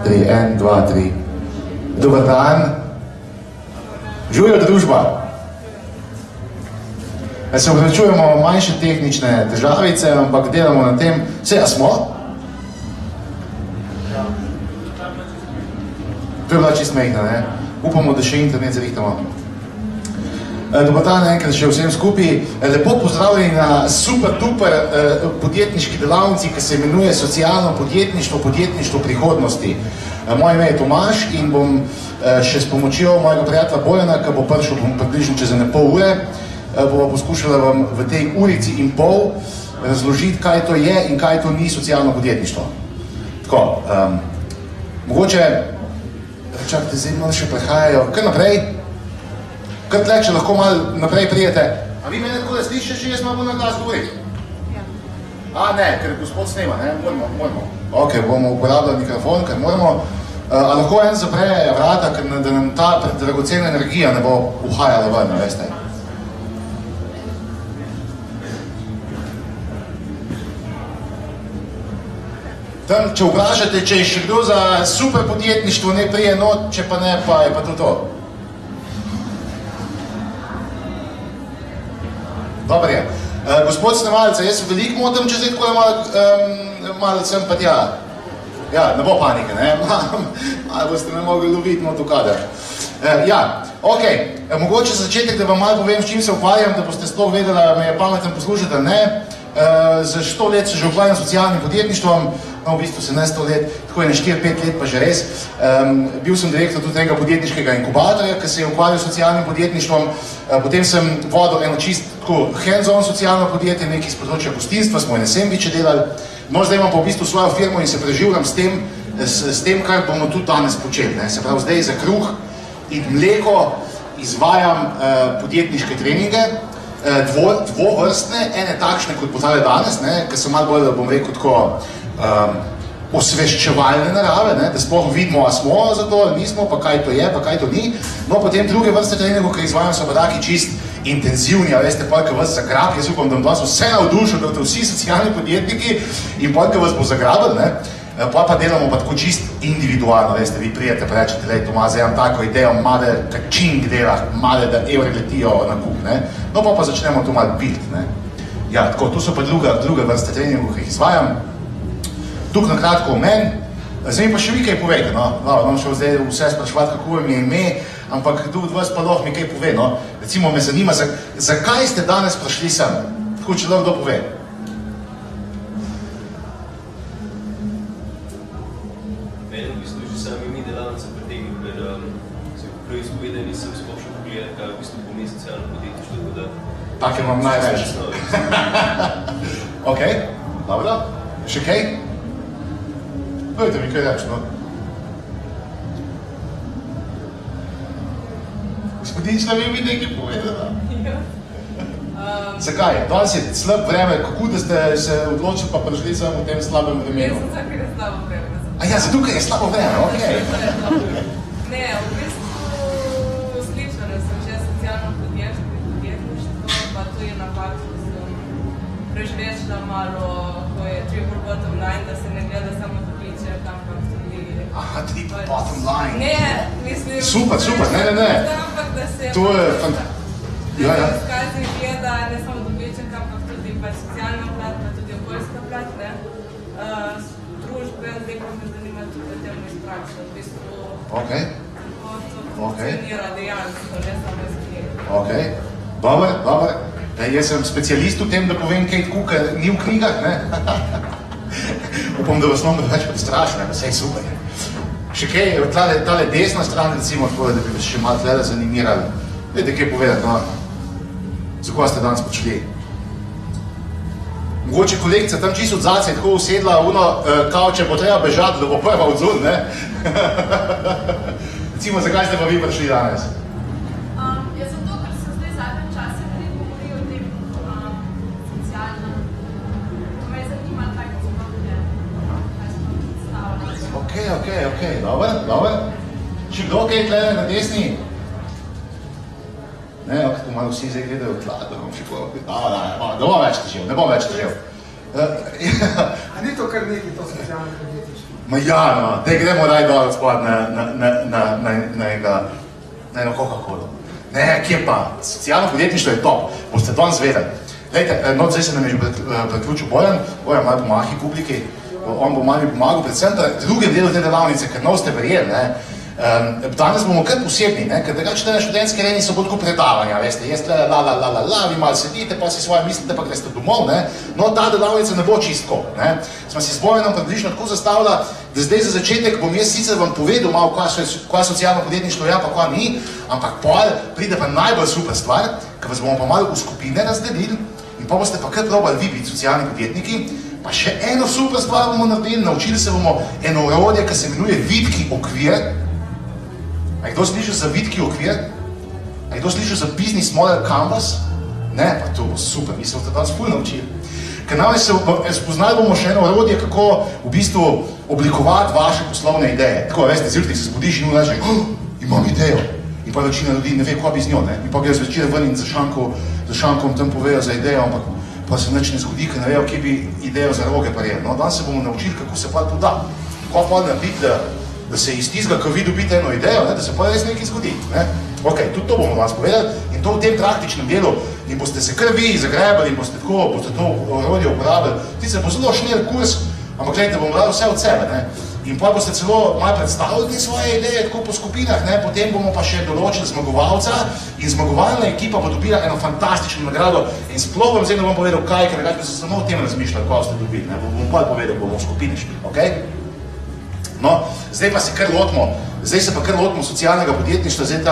3, 1, 2, 3. Dobar dan. Živjo družba. Se opravičujemo manjše tehnične težavice, ampak delamo na tem. Vse, a smo? To je bila čisto mehna, ne? Upamo, da še internet zrihtamo. Dobar dan, enkrat še vsem skupaj. Lepo pozdravljeni na super duper podjetniški delavnici, ki se imenuje Socialno podjetništvo, podjetništvo prihodnosti. Moje ime je Tomaž in bom še s pomočjo mojega prijatelja Bojana, ki bo prišel približno čez ene pol ure, bomo poskušali vam v tej urici in pol razložiti, kaj to je in kaj to ni socialno podjetništvo. Tako, mogoče, čakajte, zdaj malo še prehajajo, kar naprej, kar tle, če lahko malo naprej prijete. A vi mene tako da slišite, že jaz malo na glas govoriti? A ne, ker gospod snema, ne, moramo. Ok, bomo uporabljali mikrofon, ker moramo. A lahko en zapre vrata, da nam ta dragocena energija ne bo uhajala ven, veste. Tam, če vprašate, če je še kdo za super podjetništvo, ne prije not, če pa ne, pa je pa to to. Dobar je. Gospod snemalce, jaz se veliko motam, če zdaj tako malo sem pa tja. Ja, ne bo panike, ne? Ali boste me mogli loviti not v kader. Ja, ok. Mogoče za začetek, da vam malo povem, s čim se ukvarjam, da boste sploh vedeli, da me je pameten poslušati, ne? Za 100 let se že ukvarjam s socialnim podjetništvom, no v bistvu se ne 100 let, tako je ne 4-5 let pa že res. Bil sem direktor tudi tega podjetniškega inkubatorja, ki se je ukvarjal s socialnim podjetništvom. Potem sem vodil eno čist tako hands-on socialno podjetje, nekaj iz področja gostinstva, smo ene sendviče delali. No, zdaj imam pa v bistvu svojo firmo in se preživljam s tem, kar bomo tudi danes počeli. Se pravi, zdaj za kruh in mleko izvajam podjetniške treninge, dvovrstne, ene takšne, kot potale danes, ki so malo bolj, da bom rekel, tako osveščevalne narave, da sploh vidimo, a smo za to, ali nismo, pa kaj to je, pa kaj to ni. No, potem druge vrste treningov, ki izvajam, so pa taki čist intenzivni, a veste, pa, ki vas zagrab, jaz upam, da vam danes vse navdušil, da ste vsi socialni podjetniki in pa, ki vas bo zagrabil, pa delamo pa tako čist individualno, veste, vi prijete pa rečete, lej, Tomaž, imam tako idejo, male, kačing dela, male, da evre letijo na kup, no pa začnemo to malo pilt, Ja, tako, tu so pa druge vrste treningov, ki jih izvajam. Tukaj na kratko o meni, zdaj mi pa še vi kaj povejte, no, vam šel zdaj vse spraševati, kako vam je ime, ampak tudi vas pa lahko mi kaj pove, no, recimo me zanima, zakaj ste danes prišli sem, tako če lahko kdo pove. Meni v bistvu že sami mi delavnice pretegnil, ker se prav izpoveda nisem sploh še pogledati, kaj v bistvu pomeni socialno podjetništvo, tako da... Tak je vam največ. Ok, dobro, še kaj? Povejte mi, kaj reč, no? Gospodinčna, vi mi nekaj povedala? Zakaj? Danes je slab vreme, kako da ste se odločili pa prišli sem v tem slabem vremenu? Jaz sem zato, ker je slabo vreme. A ja, zato, ker je slabo vreme, okej. Ne, v bistvu slišala sem že socialno podjetništvo, pa to je napad, ko sem prežvečila malo, ko je triple bottom line, da se ne gleda samo dobiček, ampak tudi... Aha, triple bottom line. Ne, mislim... Super, ne. Ampak da se... To je fantastično. Ja. Skazi gleda ne samo dobiček, ampak tudi socialna plat, pa tudi okoljska plat, družbe, zdaj pa me zanima tudi o tem iz prakse, v bistvu kako to funkcionira dejansko, ne samo iz knjige. Ok, dobro. Jaz sem specialist v tem, da povem kaj tako, kar ni v knjigah, Upam, da vas ne več prestrašim, vse je super. Še kaj, tale desna stran, recimo, tako, da bi vas še malo tle zanimirali. Dajte kaj povedati, no? Zakaj ste danes prišli? Mogoče kolegica tam čisto od zadaj tako usedla kao če bo treba bežati, da bo prva odzun, Recimo, zakaj ste pa vi prišli danes? Ja, zato, ker se zdaj zadnjem čase veliko govori o tem socialnem. To me zanima, kaj se sploh je, kaj se predstavlja. Ok, dobro. Če kdo kaj tle na desni? Ne, tako malo vsi zdaj gledajo tla, da bom še povedal. Ne bom več težil. A ni to kar nekaj to socialno podjetništvo. Ma ja, no, da gremo raj dol spod na eno Coca-Colo. Ne, kje pa? Socialno podjetništvo je top, boste danes vedeli. Glejte, no, zdaj se nam je že priključil Bojan malo pomahi publiki, on bo malo mi pomagal, predvsem da drugem delu te delavnice, ker no ste verjeli, ne. Danes bomo kar posebni, ne, ker drugače na študentski areni so bolj tako predavanja, veste, jaz la, vi malo sedite, pa si svoje mislite, pa greste domov, ne. No, ta delavnica ne bo čistko, ne. Smo si s Bojanom približno tako zastavila, da zdaj za začetek bom jaz sicer vam povedal malo, kaj socialno podjetništvo je, pa kaj ni, ampak pol pride pa najbolj super stvar, ker vas bomo pa malo v skupine razdelili in pa boste pa kar probali vi biti socialni podjetniki, pa še eno super stvar bomo naredili, naučili se bomo eno orodje, ki se imenuje vitki okvir. A je kdo slišal za vitki okvir? A je kdo slišal za business model canvas? Ne, pa to bo super, mi se boste danes ful naučili. Ker namreč spoznali bomo še eno orodje, kako v bistvu oblikovati vaše poslovne ideje. Tako, veste, zjutraj se zbudiš in reče, imam idejo. In pa večina ljudi ne ve, kaj bi z njo, ne. In pa gre zvečer ven in za šankom tam povejo za idejo, ampak pa se nič ne zgodi, ker ne vejo, kje bi idejo za roge parjeli. No, danes se bomo naučili, kako se pa to da. Kaj pa narediti, da se iz tistega, ko vi dobite eno idejo, ne, da se pa res nekaj zgodi. Ne. Ok, tudi to bomo danes povedali in to v tem praktičnem delu in boste se kar vi zagrebali in boste to orodje uporabili. Sicer bo zelo šnel kurs, ampak gledajte, bomo dali vse od sebe, ne. In pa boste celo malo predstavili svoje ideje tako po skupinah, ne, potem bomo pa še določili zmagovalca in zmagovalna ekipa bo dobila eno fantastično nagrado in sploh vam zdaj ne bom povedal kaj, ker nekaj se samo o tem razmišljali, kaj ste dobili, ne, bom pa povedal, bomo v skupini šli, okej? No, zdaj se pa kar lotimo socialnega podjetništva, zdaj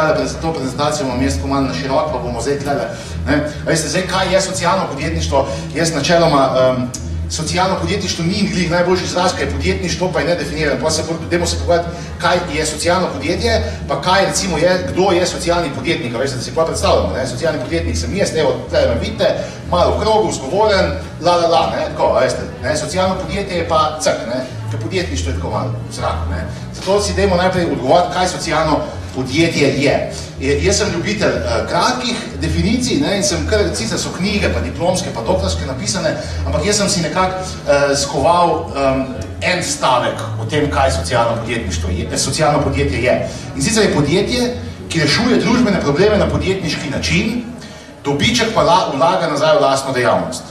to prezentacijo imam jaz tako malo na širok, pa bomo zdaj tlele, ne. Veste, zdaj kaj je socialno podjetništvo? Jaz načeloma, socialno podjetništvo ni glih najboljši izraz, kaj je podjetništvo, pa je nedefiniran. Pa dajmo se pogledati, kaj je socialno podjetje, pa kaj recimo je, kdo je socialni podjetnik. Veste, da si pa predstavljamo, ne, socialni podjetnik sem jaz, evo, tle me vidite, malo v krogu, zgovoren, ne, tako, veste, ne, socialno podjetje je pa crk, ne, ker podjetništvo je tako malo v zraku, ne. Zato si dajmo najprej odgovoriti, kaj socialno podjetje je. Jaz sem ljubitelj kratkih definicij, ne, in sem kar, sicer so knjige, pa diplomske, pa doktorske napisane, ampak jaz sem si nekako skoval en stavek o tem, kaj socialno podjetje je. In sicer je podjetje, ki rešuje družbene probleme na podjetniški način, dobiček pa vlaga nazaj v lastno dejavnost.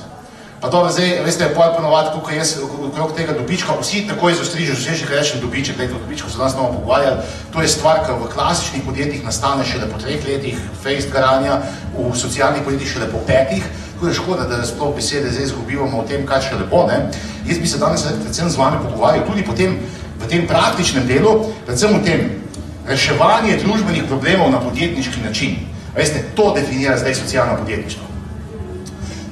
Pa dobro, zdaj, veste, ponovati, koliko jaz okrog tega dobička, vsi takoj zostrižejo, že rečem dobiček, gledajte, o dobičku se danes bomo pogovarjali, to je stvar, ki v klasičnih podjetjih nastane šele po 3 letih, fejst garanja, v socialnih podjetjih šele po 5, tako je škoda, da sploh besede zdaj izgubivamo o tem, kaj šele bo, ne. Jaz bi se danes predvsem z vami pogovarjal tudi v tem praktičnem delu, predvsem v tem reševanje družbenih problemov na podjetniški način. Veste, to definira zdaj socialno podjetništvo.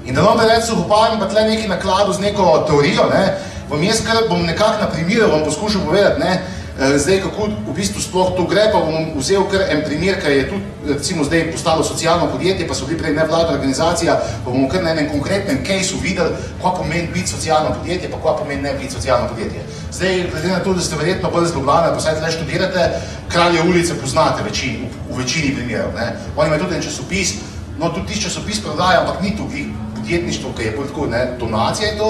In da vam reč pohvalim pa tle nekaj nakladu z neko teorijo, ne, bom nekako na primeru vam poskušal povedati, ne, zdaj kako v bistvu sploh to gre, pa bom vzel kar en primer, ki je tudi recimo zdaj postalo socialno podjetje, pa so bili prej nevladna organizacija, pa bomo kar na enem konkretnem caseu videli, kaj pomeni biti socialno podjetje, pa kaj pomeni ne biti socialno podjetje. Zdaj, glede na to, da ste verjetno bolj z Ljubljane, pa saj tle študirate, Kralje ulice poznate v večini primerov, ne. Oni imajo tudi en časopis, no tudi tisti časopis prodaja, ampak ni tukaj podjetništvo, ki je bolj tako, ne, donacija in to,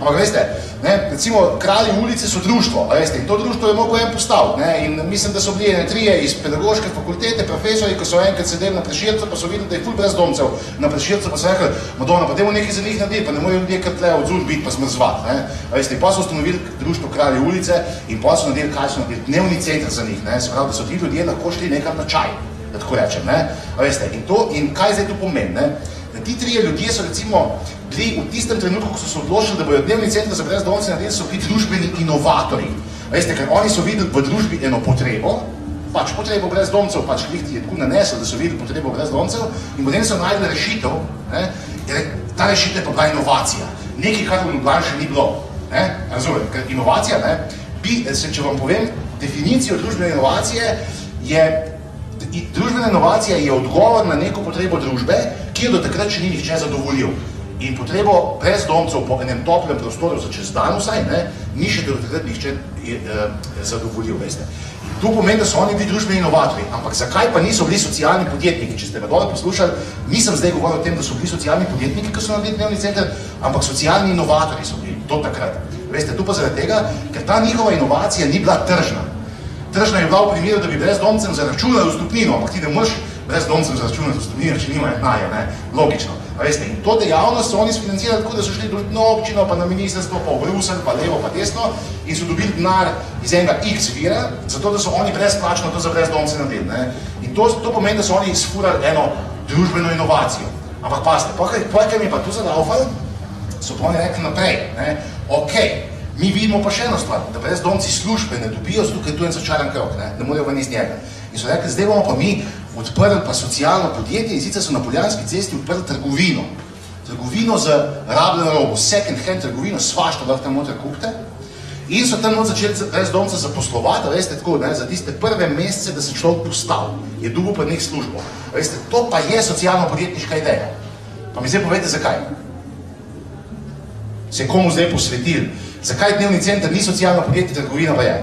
ampak veste, ne, recimo Kralji ulice so društvo, veste, in to društvo je mogel en postaviti, ne, in mislim, da so bili 3 iz pedagoške fakultete, profesori, ko so enkrat sedeli na Prešercu, pa so videli, da je ful brezdomcev na Prešercu, pa so rekli, Madonna, pa dajmo nekaj za njih narediti, pa ne morajo ljudje kar tle odzul biti, pa smrzvati, ne, veste, in pa so ustanovili društvo Kralji ulice in pa so naredili, kaj so naredili, dnevni center za njih, ne, se pravi, da so ti ljudje lahko šli nekam na čaj, da tako rečem, ne, veste, in kaj zdaj to pomeni, ne? Ti 3 ljudje so recimo bili v tistem trenutku, ko so se odločili, da bojo dnevni center za brezdomce naredili, so bili družbeni inovatorji. Veste, ker oni so videli v družbi eno potrebo, pač potrebo brezdomcev, pač klihti je tako nanesel, da so videli potrebo brezdomcev in potem so najdeli rešitev, ne, ta rešitev je pa bila inovacija. Nekaj, kar v Ljubljani še ni bilo, ne, razumem, ker inovacija, ne, če vam povem, definicijo družbene inovacije je, družbena inovacija je odgovor na neko potrebo družbe, ki jo do takrat še ni nihče zadovoljil. In potrebo brezdomcev po enem toplem prostoru za čez dan vsaj, ne, ni še do takrat nihče zadovoljil, veste. In to pomeni, da so oni bili družbeni inovatorji, ampak zakaj pa niso bili socialni podjetniki? Če ste me dole poslušali, nisem zdaj govoril o tem, da so bili socialni podjetniki, ki so naredili dnevni center, ampak socialni inovatorji so bili. do takrat. Veste, tu pa zaradi tega, ker ta njihova inovacija ni bila tržna. Tržna je bila v primeru, da bi brezdomcem zaračunali vstopnino, ampak ti ne moreš brezdomcem zaračunati vstopnino, če nimajo denarja, ne? Logično. Veste, in to dejavnost so oni sfinancirali tako, da so šli na občino, pa na ministrstvo, pa v Bruselj, pa levo, pa desno in so dobili denar iz enega X vira, zato da so oni brezplačno to za brezdomce naredili, ne? In to pomeni, da so oni izfurali eno družbeno inovacijo. Ampak pasite, kaj mi je pa tu zadaufali, so pa oni rekli naprej, ne? Okej, mi vidimo pa še eno stvar, da brezdomci službe ne dobijo, zato ker je tu en začaran krog, ne morejo ven iz njega. In so rekli, zdaj bomo pa mi odprli pa socialno podjetje in sicer so na Poljanski cesti odprli trgovino. Trgovino z rabljeno robo, second hand trgovino, svašta lahko tam noter kupite. In so tam noter začeli brezdomce zaposlovati, veste, tako, ne, za tiste prve mesece, da se človek postal, je dobil pa nek službo. Veste, to pa je socialno-podjetniška ideja. Pa mi zdaj povejte, zakaj. Se je komu zdaj posvetili? Zakaj dnevni center ni socialno podjetje, trgovina pa je?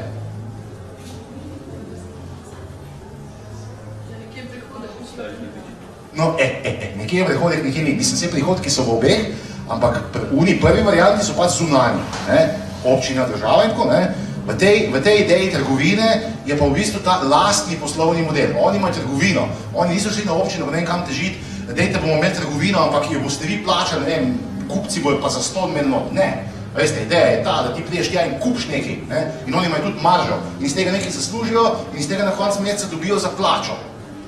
No, nekje je prihodek, nekje ni. Mislim, vse prihodki so v obeh, ampak v prvi varianti so pač zunanji, ne? Občina, država in tako, ne? V tej ideji trgovine je pa v bistvu ta lastni poslovni model. Oni imajo trgovino, oni niso šli na občino, ne vem kam težiti, dejte bomo imeli trgovino, ampak jo boste vi plačali, ne vem, kupci bojo pa za 100 menot, ne. Veste, ideja je ta, da ti prideš tja in kupiš nekaj, ne? In oni imajo tudi maržo in iz tega nekaj zaslužijo in iz tega na koncu meseca dobijo za plačo.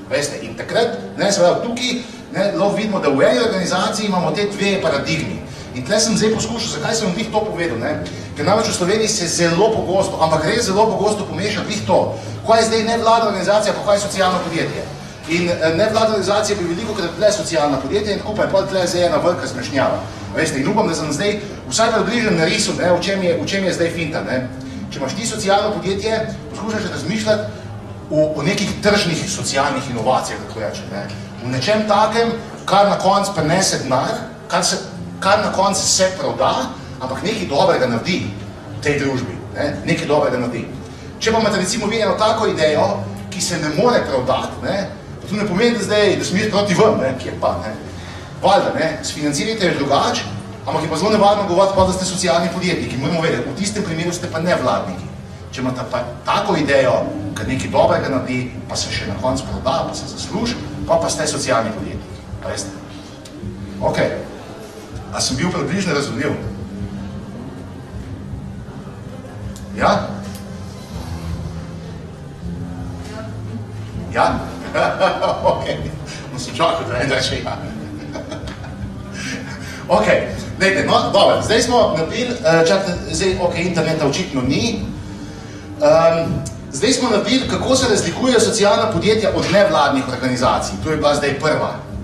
Veste, in takrat, ne, seveda tukaj, ne, lahko vidimo, da v eni organizaciji imamo te dve paradigmi. In tle sem zdaj poskušal, zakaj sem bih to povedal, ne? Ker namreč v Sloveniji se zelo pogosto, ampak res zelo pogosto pomeša bih to, kaj je zdaj nevladna organizacija, pa kaj je socialno podjetje. In nevladna organizacija bi veliko krat tle socialna podjetja in tako pa je pa tle zdaj ena velika zmešnjava. Veste, in upam, da sem zdaj vsaj približno narisal, ne, v čem je zdaj finta, ne? Če imaš ti socialno podjetje, poskušaš razmišljati o nekih tržnih socialnih inovacijah, tako reče, ne? V nečem takem, kar na koncu prinese denar, kar na koncu se proda, ampak nekaj dobrega naredi v tej družbi, ne? Nekaj dobrega naredi. Če pa imate recimo vi eno tako idejo, ki se ne more prodati, ne? To ne pomeni, da zdaj, da smo jih proti vam, ne? Kje pa, ne? Valjda, ne? Sfinancirajte je drugače, ampak je pa zelo nevarno govoriti pa, da ste socialni podjetniki. Moramo vedeti, v tistem primeru ste pa nevladniki. Če imate pa tako idejo, kad nekaj dobrega naredi, pa se še na koncu proda, pa se zasluži, pa ste socialni podjetniki. Pa veste? Ok. A sem bil približno razumljiv? Ja? Ja? Ok. No sem čakal, da en reče ja. Ok. Dejte, no, dobro. Zdaj smo naredili, zdaj, ok, interneta očitno ni. Zdaj smo naredili, kako se razlikujejo socialna podjetja od nevladnih organizacij. To je bila zdaj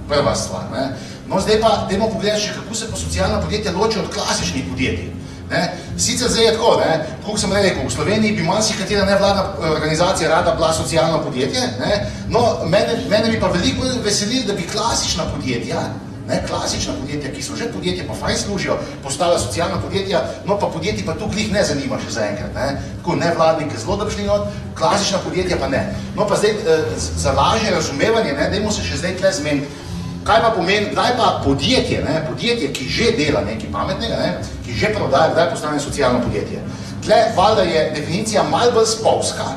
prva stvar. Ne? No, zdaj pa dajmo pogledati še, kako se pa socialna podjetja ločijo od klasičnih podjetij. Ne? Sicer zdaj je tako, ne? Kako sem rekel, v Sloveniji bi marsikatera nevladna organizacija rada bila socialno podjetje, ne? No, mene bi pa veliko veselili, da bi klasična podjetja, ki so že podjetja, pa fajn služijo, postala socialna podjetja, no pa podjetji pa tukaj jih ne zanima še zaenkrat, ne? Tako nevladnike zelo da bi šli not, klasična podjetja pa ne. No pa zdaj, za lažje razumevanje, ne, dajmo se še zdaj tle zmeniti, kaj pa pomeni, kdaj pa podjetje, ne, podjetje, ki že dela nekaj pametnega, ne, ki že prodaja, kdaj postane socialno podjetje. Tle valjda je definicija malo bolj spolska,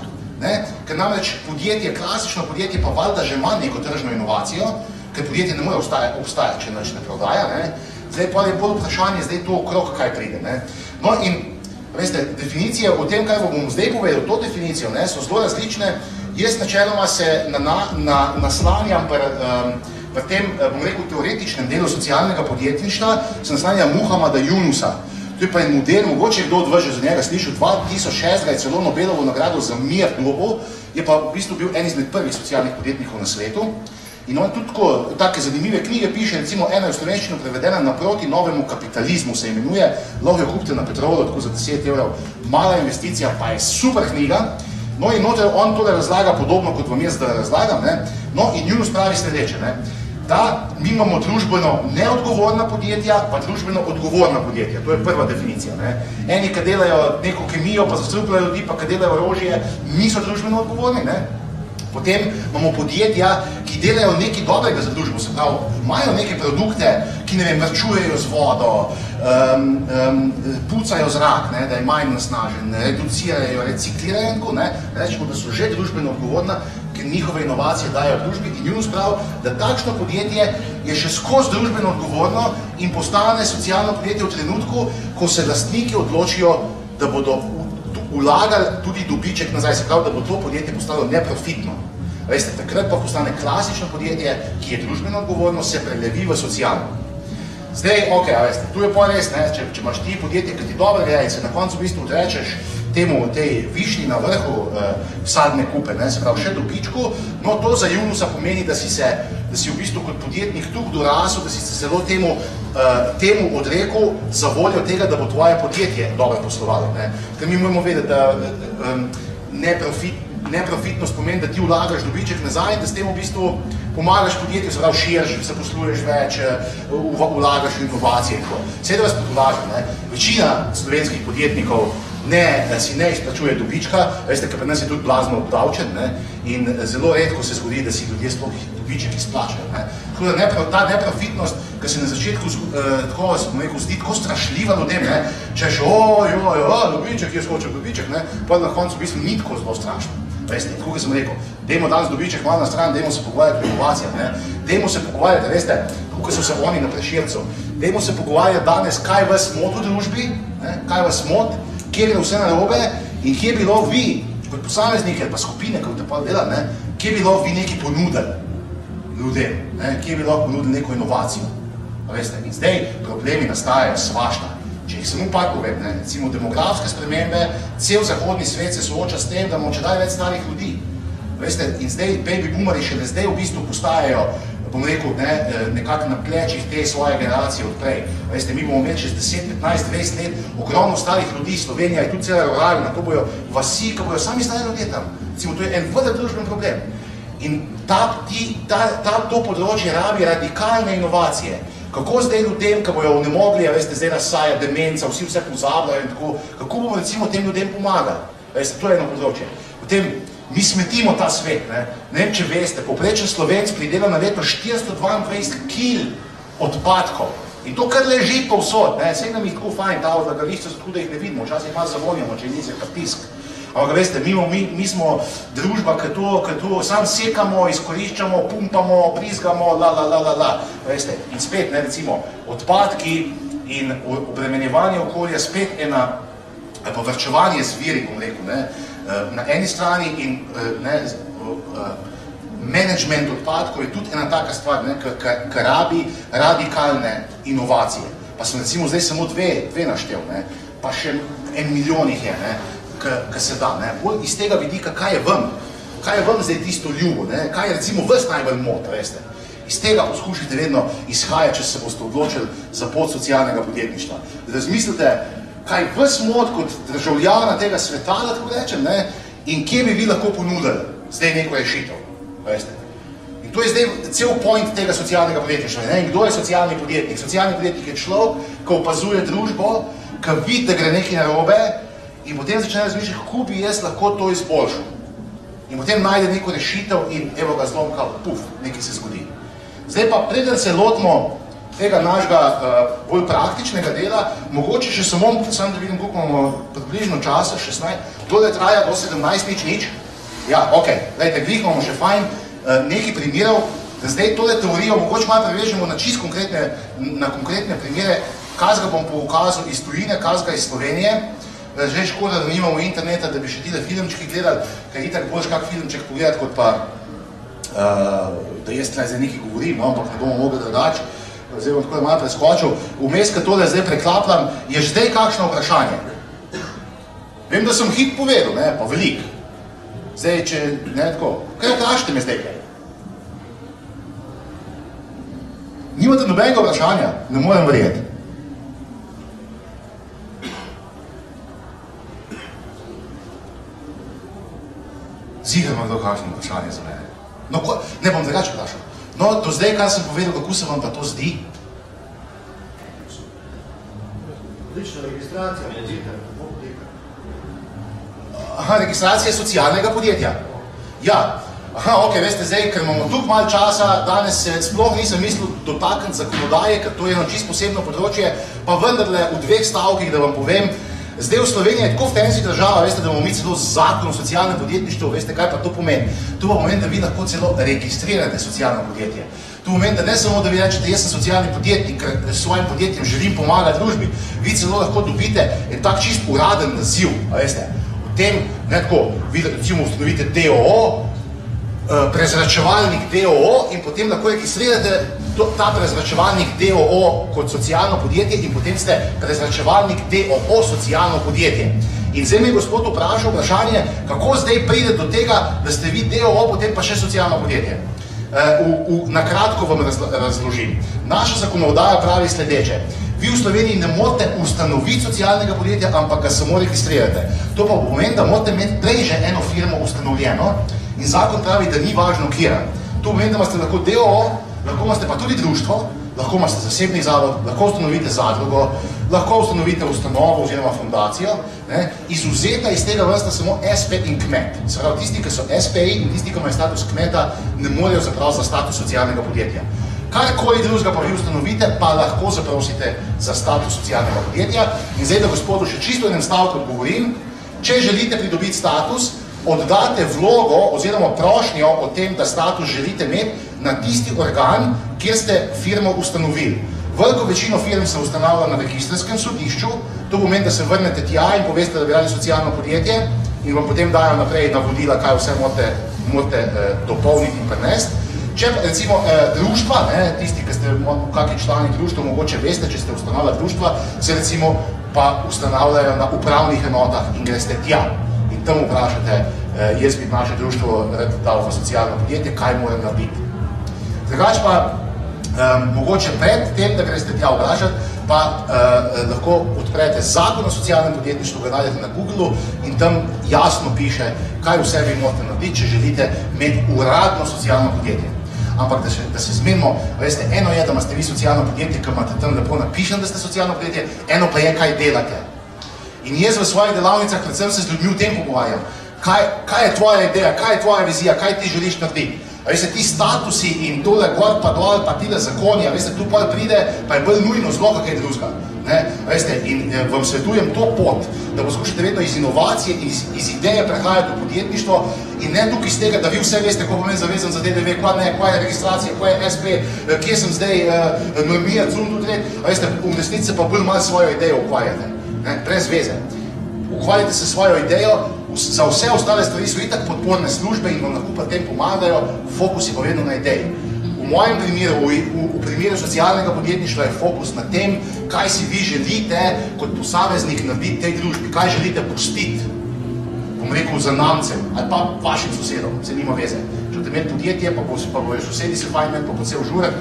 ne, ker namreč podjetje, klasično podjetje pa valjda že ima neko tržno inovacijo, ker podjetje ne more obstajati, če nič ne prodaja, ne. Zdaj pa je bolj vprašanje, zdaj to okrog kaj pride, ne. No in, veste, definicije o tem, kaj bom zdaj povedal, to definicijo, ne, so zelo različne. Jaz načeloma se naslanjam v tem, bom rekel, teoretičnem delu socialnega podjetništva, se naslanjam Muhammada Yunusa. To je pa en model, mogoče je kdo od vas že za njega slišal, 2006 je celo Nobelovo nagrado za mir dobil, je pa v bistvu bil en izmed prvih socialnih podjetnikov na svetu. In on tudi take zanimive knjige piše, recimo ena je v slovenščino prevedena Naproti novemu kapitalizmu, se imenuje, lahko jo kupite na Petrolu, tako za 10 evrov, mala investicija, pa je super knjiga. No in noter on tole razlaga podobno, kot vam jaz zdaj razlagam, ne. No in Yunus pravi sledeče, ne, da mi imamo družbeno neodgovorna podjetja, pa družbeno odgovorna podjetja, to je prva definicija, ne. Eni, ki delajo neko kemijo, pa zastrupljajo ljudi, pa ki delajo orožje, niso družbeno odgovorni, ne. Potem imamo podjetja, ki delajo nekaj dobrega za družbo, se pravi, imajo neke produkte, ki, ne vem, vrčujejo z vodo, pucajo zrak, ne, da je manj nasnažen, reducirajo, reciklirajo in tako, ne, rečemo, da so že družbeno odgovorna, ker njihove inovacije dajo družbi in Yunus pravi, da takšno podjetje je še skozi družbeno odgovorno in postane socialno podjetje v trenutku, ko se lastniki odločijo, da bodo vlagali tudi dobiček nazaj, se pravi, da bo to podjetje postalo neprofitno. Veste, takrat pa postane klasično podjetje, ki je družbeno odgovorno, se prelevi v socialno. Zdaj, ok, veste, tu je pa res, ne, če imaš ti podjetje, ki ti dobro gre in se na koncu v bistvu odrečeš tej višnji na vrhu sadne kupe, ne, se pravi še dobičku, no to za Yunusa pomeni, da si v bistvu kot podjetnik tukaj dorasel, da si se celo temu odrekel za voljo tega, da bo tvoje podjetje dobro poslovalo. Ne. Ker mi moramo vedeti, da neprofitnost pomeni, da ti vlagaš dobiček nazaj in da s tem v bistvu pomagaš podjetju, se pravi širiš, se posluješ več, vlagaš v inovacije in tako. Vse da vas potolažim, ne. Večina slovenskih podjetnikov si ne izplačuje dobička, veste, ker pri nas je tudi blazno obdavčen, ne, in zelo redko se zgodi, da si ljudje sploh dobiček izplačajo, ne. Tako da ta neprofitnost, ki se na začetku tako, smo rekel, zdi tako strašljiva ljudem, ne, češ, dobiček, jaz hočem dobiček, ne, pa na koncu v bistvu ni tako zelo strašno. Veste, tako kot sem rekel, dajmo danes dobiček malo na stran, dajmo se pogovarjati o inovacijah, ne, dajmo se pogovarjati, veste, kako so se oni na Prešercu, dajmo se pogovarjati danes, kaj vas mot v družbi, ne, kaj vas mot, kje je vse narobe in kje je bilo vi, kot posamezniki ali pa skupine, kot te pa dela, ne, kje je bilo vi nekaj ponudili ljudem, ne, kje je bilo ponudili neko inovacijo. Veste, in zdaj problemi nastajajo svašta. Če jih samo par povem, ne, recimo demografske spremembe, cel zahodni svet se sooča s tem, da imamo čedalje več starih ljudi. Veste, in zdaj baby boomeri šele zdaj v bistvu postajajo, bom rekel, nekako na plečih te svoje generacije odprej. Veste, mi bomo imeli čez 10, 15, 20 let ogromno starih ljudi, Slovenija je tudi cela ruralna, to bojo vasi, ko bojo sami stari ljudje tam. Recimo, to je en velik družben problem. In to področje rabi radikalne inovacije. Kako zdaj ljudem, ki bojo onemogli, veste, zdaj nasaja demenca, vse pozabljajo in tako, kako bomo recimo tem ljudem pomagali? Veste, to je eno področje. Potem mi smetimo ta svet, ne vem, če veste, povprečen Slovenc pridela na leto 422 kil odpadkov. In to kar leži povsod, ne, sej nam jih tako fajn, ta odlagališča so tako, da jih ne vidimo, včasih malo zavonjamo, če nisi pa tisk. Ampak veste, mi smo družba, ki to sam sekamo, izkoriščamo, pumpamo, prizgamo, veste, in spet, ne, recimo, odpadki in obremenjevanje okolja, spet ena povrčevanje z viri, bom rekel, ne, na eni strani in management odpadkov je tudi ena taka stvar, ne, ki rabi radikalne inovacije. Pa sem recimo zdaj samo dve naštel, ne, pa še 1 milijon jih je, ne, ki se da, ne, bolj iz tega vidika, kaj je vam zdaj tisto ljubo, ne, kaj je recimo vas najbolj mot, veste. Iz tega poskušajte vedno izhajati, če se boste odločili za pot socialnega podjetništva. Razmislite, kaj vas mot kot državljana tega sveta, da tako rečem, ne, in kje bi vi lahko ponudili zdaj neko rešitev, veste. In to je zdaj cel point tega socialnega podjetništva, ne, in kdo je socialni podjetnik? Socialni podjetnik je človek, ki opazuje družbo, ki vidi, da gre nekaj narobe, in potem začne razmišljati, kako bi jaz lahko to izboljšal. In potem najde neko rešitev in evo ga zlomka, puf, nekaj se zgodi. Zdaj pa, preden se lotimo tega našega bolj praktičnega dela, mogoče še samo da vidim, koliko imamo približno časa, 16, tole traja do 17, nič. Ja, ok, gledajte, glih imamo še fajn nekaj primerov, da zdaj tole teorijo mogoče malo prevežemo na čist konkretne primere, kazga bom pokazal iz tujine, kazga iz Slovenije. Že škoda, da nimamo interneta, da bi še tile filmčki gledali, ker itak boš kak filmček pogledati, kot pa, da jaz tle zdaj nekaj govorim, no, ampak ne bomo mogli drugače. Zdaj bom tako malo preskočil. Vmes, ko tole zdaj preklapljam, je že zdaj kakšno vprašanje. Vem, da sem hit povedal, ne, pa velik. Zdaj, če, ne, tako, kaj vprašajte me zdaj kaj? Nimate nobenega vprašanja? Ne morem verjeti. Ziher imam to kakšno vprašanje za mene. No, ne bom drugače vprašal. No, do zdaj, kaj sem povedal, kako se vam pa to zdi? Odlična registracija. Aha, registracija socialnega podjetja. Ja, Aha, ok, veste, zdaj, ker imamo tukaj malo časa, danes se sploh nisem mislil dotakniti zakonodaje, ker to je eno čisto posebno področje, pa vendarle v 2 stavkih, da vam povem, zdaj v Sloveniji je tako fancy država, veste, da bomo mi celo zakon o socialnem podjetništvu, veste, kaj pa to pomeni? To pa pomeni, da vi lahko celo registrirate socialno podjetje. To pomeni, da ne samo, da vi rečete, jaz sem socialni podjetnik, ker s svojim podjetjem želim pomagati družbi, vi celo lahko dobite en tak čist uraden naziv, a veste, v tem, ne tako, vi recimo ustanovite DOO, prezračevalnik DOO in potem lahko registrirate ta prezračevalnik DOO kot socialno podjetje in potem ste prezračevalnik DOO socialno podjetje. In zdaj me je gospod vprašal vprašanje, kako zdaj pride do tega, da ste vi DOO, potem pa še socialno podjetje. Na kratko vam razložim. Naša zakonodaja pravi sledeče. Vi v Sloveniji ne morate ustanoviti socialnega podjetja, ampak ga samo registrirate. To pa pomeni, da morate imeti prej že eno firmo ustanovljeno in zakon pravi, da ni važno kjera. To pomeni, da imate lahko DOO, lahko imate pa tudi društvo, lahko imate zasebni zavod, lahko ustanovite zadrugo, lahko ustanovite ustanovo oziroma fundacijo. Izvzeta iz tega vrsta samo SP in kmet. Se pravi, tisti, ki so SPI in tisti, ki imajo status kmeta, ne morejo zapraviti za status socialnega podjetja. Karkoli drugega pa vi ustanovite, pa lahko zaprosite za status socialnega podjetja. In zdaj, da gospodu še čisto enem stavku odgovorim, če želite pridobiti status, oddate vlogo oziroma prošnjo o tem, da status želite imeti na tisti organ, kjer ste firmo ustanovili. Veliko večino firm se ustanavlja na registrskem sodišču, to pomeni, da se vrnete tja in poveste, da bi radi socialno podjetje in vam potem dajo naprej navodila, kaj vse morate dopolniti in prenesti. Če pa recimo društva, tisti, ki ste kakšni člani društva, mogoče veste, če ste ustanavljali društva, se recimo pa ustanavljajo na upravnih enotah in greste tja. In tam vprašate, jaz bi naše društvo dal v socialno podjetje, kaj moram narediti. Drugač pa, mogoče pred tem, da greste tja vprašati, pa lahko odprete zakon o socialnem podjetništvu, ga najdete na Googlu in tam jasno piše, kaj vse vi morate narediti, če želite imeti uradno socialno podjetje. Ampak da se zmenimo, veste, eno je, da imate vi socialno podjetje, ki imate tam lepo napišen, da ste socialno podjetje, eno pa je, kaj delate. In jaz v svojih delavnicah predvsem se z ljudmi v tem pogovarjam. Kaj je tvoja ideja, kaj je tvoja vizija, kaj ti želiš narediti? Veste, ti statusi in tole gor pa dol, pa tile zakoni, veste, tu pa pride, pa je bolj nujno zelo kaj drugega. Veste, in vam svetujem to pot, da poskušate vedno iz inovacije, iz ideje prehajati v podjetništvo in ne tukaj iz tega, da vi vse veste, ko pomeni zavezan za DDV, kaj je registracija, kaj je SP, kje sem zdaj normirat, veste, v resnici pa bolj malo svojo idejo ukvarjate, brez veze. Ukvarjate se svojo idejo, za vse ostale stvari so itak podporne službe in vam lahko pa tem pomagajo, fokus je pa vedno na ideji. V mojem primeru, v primeru socialnega podjetništva je fokus na tem, kaj si vi želite kot posameznik narediti tej družbi, kaj želite pustiti, bom rekel, zanamcem ali pa vašim sosedom, se nima veze. Če boste imeli podjetje, pa bojo sosedi se fajn imeti, pa bo cel žurek,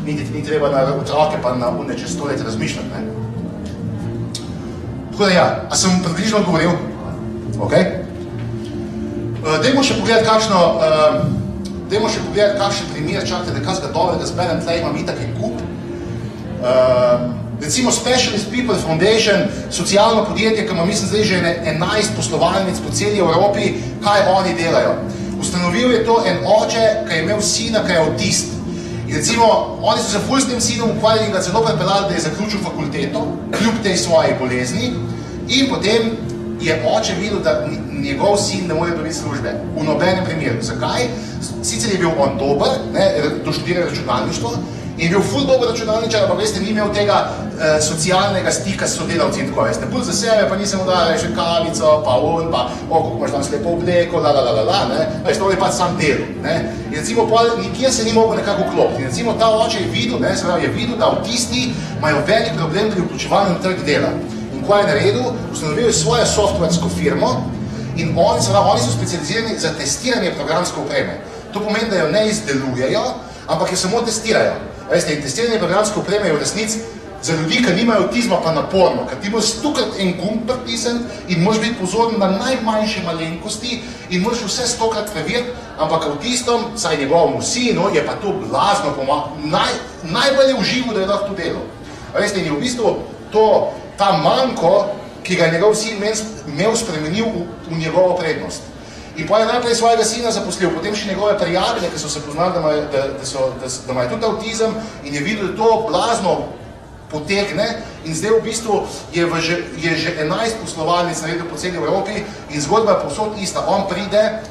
niti ni treba na otroke pa na une čez stolec razmišljati. Tako da ja, a sem približno govoril? Ok? Dajmo še pogledati kakšen primer, čakajte, da kaj dobrega zberem, tlej imam itak en kup. Recimo Specialist People Foundation, socialno podjetje, ki ima mislim zdaj že 11 poslovalnic po celi Evropi, kaj oni delajo. Ustanovil je to en oče, ki je imel sina, ki je avtist. In recimo, oni so se ful s tem sinom ukvarjali in ga celo prepeljali, da je zaključil fakulteto, kljub tej svoji bolezni, in potem je oče videl, da njegov sin ne more dobiti službe. V nobenem primeru. Zakaj? Sicer je bil on dober, doštudiral računalništvo in je bil ful dober računalničar, ampak veste, ni imel tega socialnega stika s sodelavci in tako, veste. Bolj za sebe, pa nisem udajal še kavico, pa on, pa kako imaš danes lepo obleko, veste, on je pač sam del. In recimo, nikjer se ni mogel nekako vklopiti. In recimo, ta oče je videl, da avtisti imajo velik problem pri vključevanju na trg dela. Kaj je naredil, ustanovil je svojo softwarsko firmo in oni so specializirani za testiranje programske opreme. To pomeni, da jo ne izdelujejo, ampak jo samo testirajo. Veste, in testiranje programske opreme je v resnici za ljudi, ki nimajo avtizma, pa naporno, ker ti moraš stokrat en gumb pritisniti in moraš biti pozoren na najmanjše malenkosti in moraš vse stokrat preveriti, ampak avtistom, saj njegovemu sinu, je pa to blazno najbolj je v živu, da je lahko to delo. Veste, in je v bistvu ta manko, ki ga je njegov sin imel, spremenil v njegovo prednost. In pa je najprej svojega sina zaposlil, potem še njegove prijatelje, ki so se poznali, da imajo tudi avtizem in je videl, da to blazno potegne in zdaj v bistvu je že 11 poslovalnic naredil po celi Evropi in zgodba je povsod ista. On pride,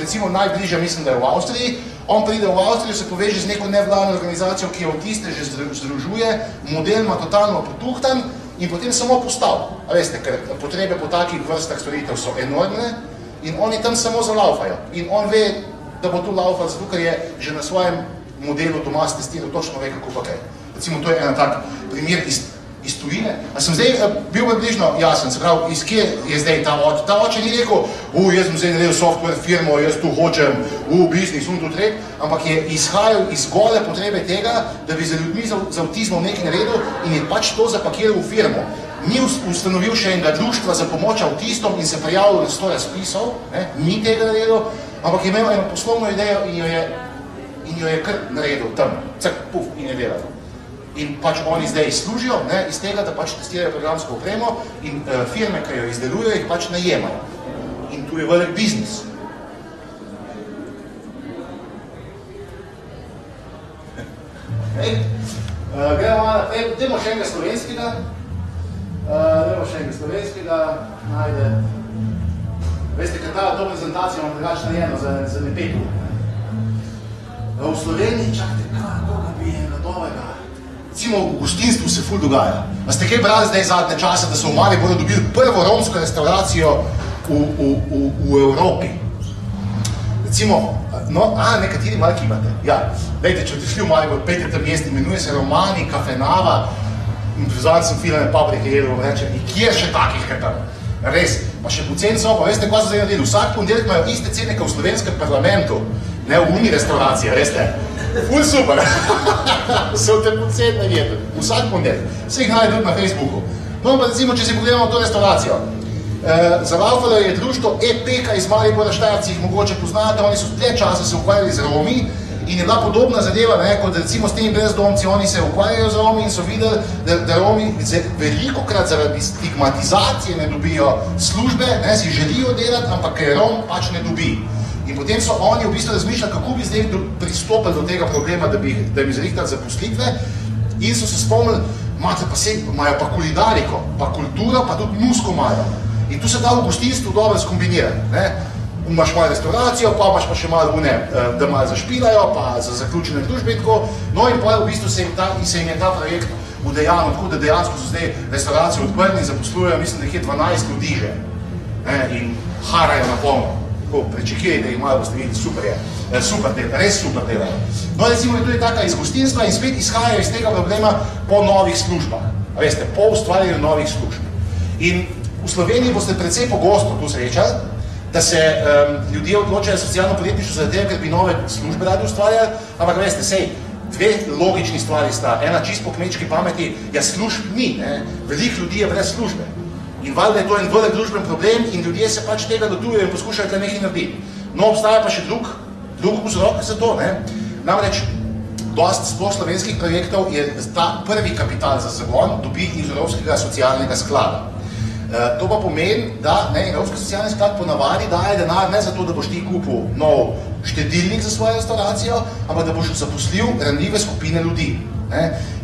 recimo najbližje mislim, da je v Avstriji, on pride v Avstrijo, se poveže z neko nevladno organizacijo, ki avtiste že združuje, model ima totalno potuhtan in potem samo postav. A veste, ker potrebe po takih vrstah storitev so enormne in oni tam samo zalaufajo. In on ve, da bo tu laufal, zato ker je že na svojem modelu doma testiral, točno ve, kako pa kaj. Recimo, to je en tak primer iz tujine. A sem zdaj bil približno jasen, se pravi, iz kje je zdaj ta oče? Ta oče ni rekel, jaz sem zdaj naredil software firmo, jaz tu hočem, biznis, tu trek, ampak je izhajal iz gole potrebe tega, da bi za ljudmi z avtizmom nekaj naredil in je pač to zapakiral v firmo. Ni ustanovil še enega društva za pomoč avtistom in se prijavil na 100 razpisov, ni tega naredil, ampak je imel eno poslovno idejo in jo je kar naredil tam, cak, puf, in je delal. In pač oni zdaj služijo iz tega, da pač testirajo programsko opremo in firme, ki jo izdelujejo, jih pač najemajo. In tu je velik biznis. Gremo malo naprej, dajmo še enega slovenskega, najde. Veste, kaj ta to prezentacija imam drugače najeno za nepeku. V Sloveniji, čakajte, koga bi enega novega? Recimo v gostinstvu se ful dogaja. A ste kaj brali zdaj zadnje čase, da so v Mariboru dobili prvo romsko restauracijo v Evropi? Recimo, nekateri malo kimate. Ja, dajte, če boste šli v Maribor, pejte tam jesti, imenuje se Romani, Kafenava, zadnji sem filane paprike jedel, reče, kje še takih je tam? Res, pa še pocen so, pa veste, kaj so zdaj naredili? Vsak ponedeljek imajo iste cene, kot v slovenskem parlamentu, ne v uni restauracija, veste? Ful super, so te pocen naredili, vsak ponedeljek, vse jih najde tudi na Facebooku. No, pa recimo, če si pogledamo to restauracijo. Zalaufalo je društvo EPK iz Maribora, Štajerci jih mogoče poznate, oni so dlje časa se ukvarjali z Romi in je bila podobna zadeva, kot recimo s temi brezdomci, oni se ukvarjajo z Romi in so videli, da Romi velikokrat zaradi stigmatizacije ne dobijo službe, si želijo delati, ampak ker Rom pač ne dobi. In potem so oni v bistvu razmišljali, kako bi zdaj pristopili do tega problema, da bi zrihtali zaposlitve in so se spomnili, imajo pa kulinariko, pa kulturo, pa tudi musko imajo. In tu se da v gostinstvu dobro skombinirati. Imaš malo restauracijo, pa imaš pa še malo da malo zašpilajo, pa za zaključene družbe in tako. No in pa v bistvu se jim je ta projekt udejanil, tako da dejansko so zdaj restauracijo odprli in zaposlujejo, mislim, da jih je 12 ljudi že. In harajo na polno. Tako, prečekirajte, da jih malo boste videli, super je. Super delajo, res super delajo. No, recimo je tudi taka iz gostinstva in spet izhajajo iz tega problema po novih službah. A veste, po ustvarjanju novih služb. In v Sloveniji boste precej pogosto tu srečali, da se ljudje odločajo socialno podjetništvo zaradi tega, ker bi nove službe radi ustvarjali, ampak veste, sej, dve logični stvari sta. Ena čist po kmečki pameti, služb ni, veliko ljudi je brez službe. In valjda je to en velik družben problem in ljudje se pač tega dotujejo in poskušajo tle nekaj narediti. No, obstaja pa še drug vzrok za to, Namreč, dosti sploh slovenskih projektov je ta prvi kapital za zagon dobi iz Evropskega socialnega sklada. To pa pomeni, da Evropski socialni sklad ponavadi daje denar ne zato, da boš ti kupil nov štedilnik za svojo restauracijo, ampak da boš zaposlil ranljive skupine ljudi.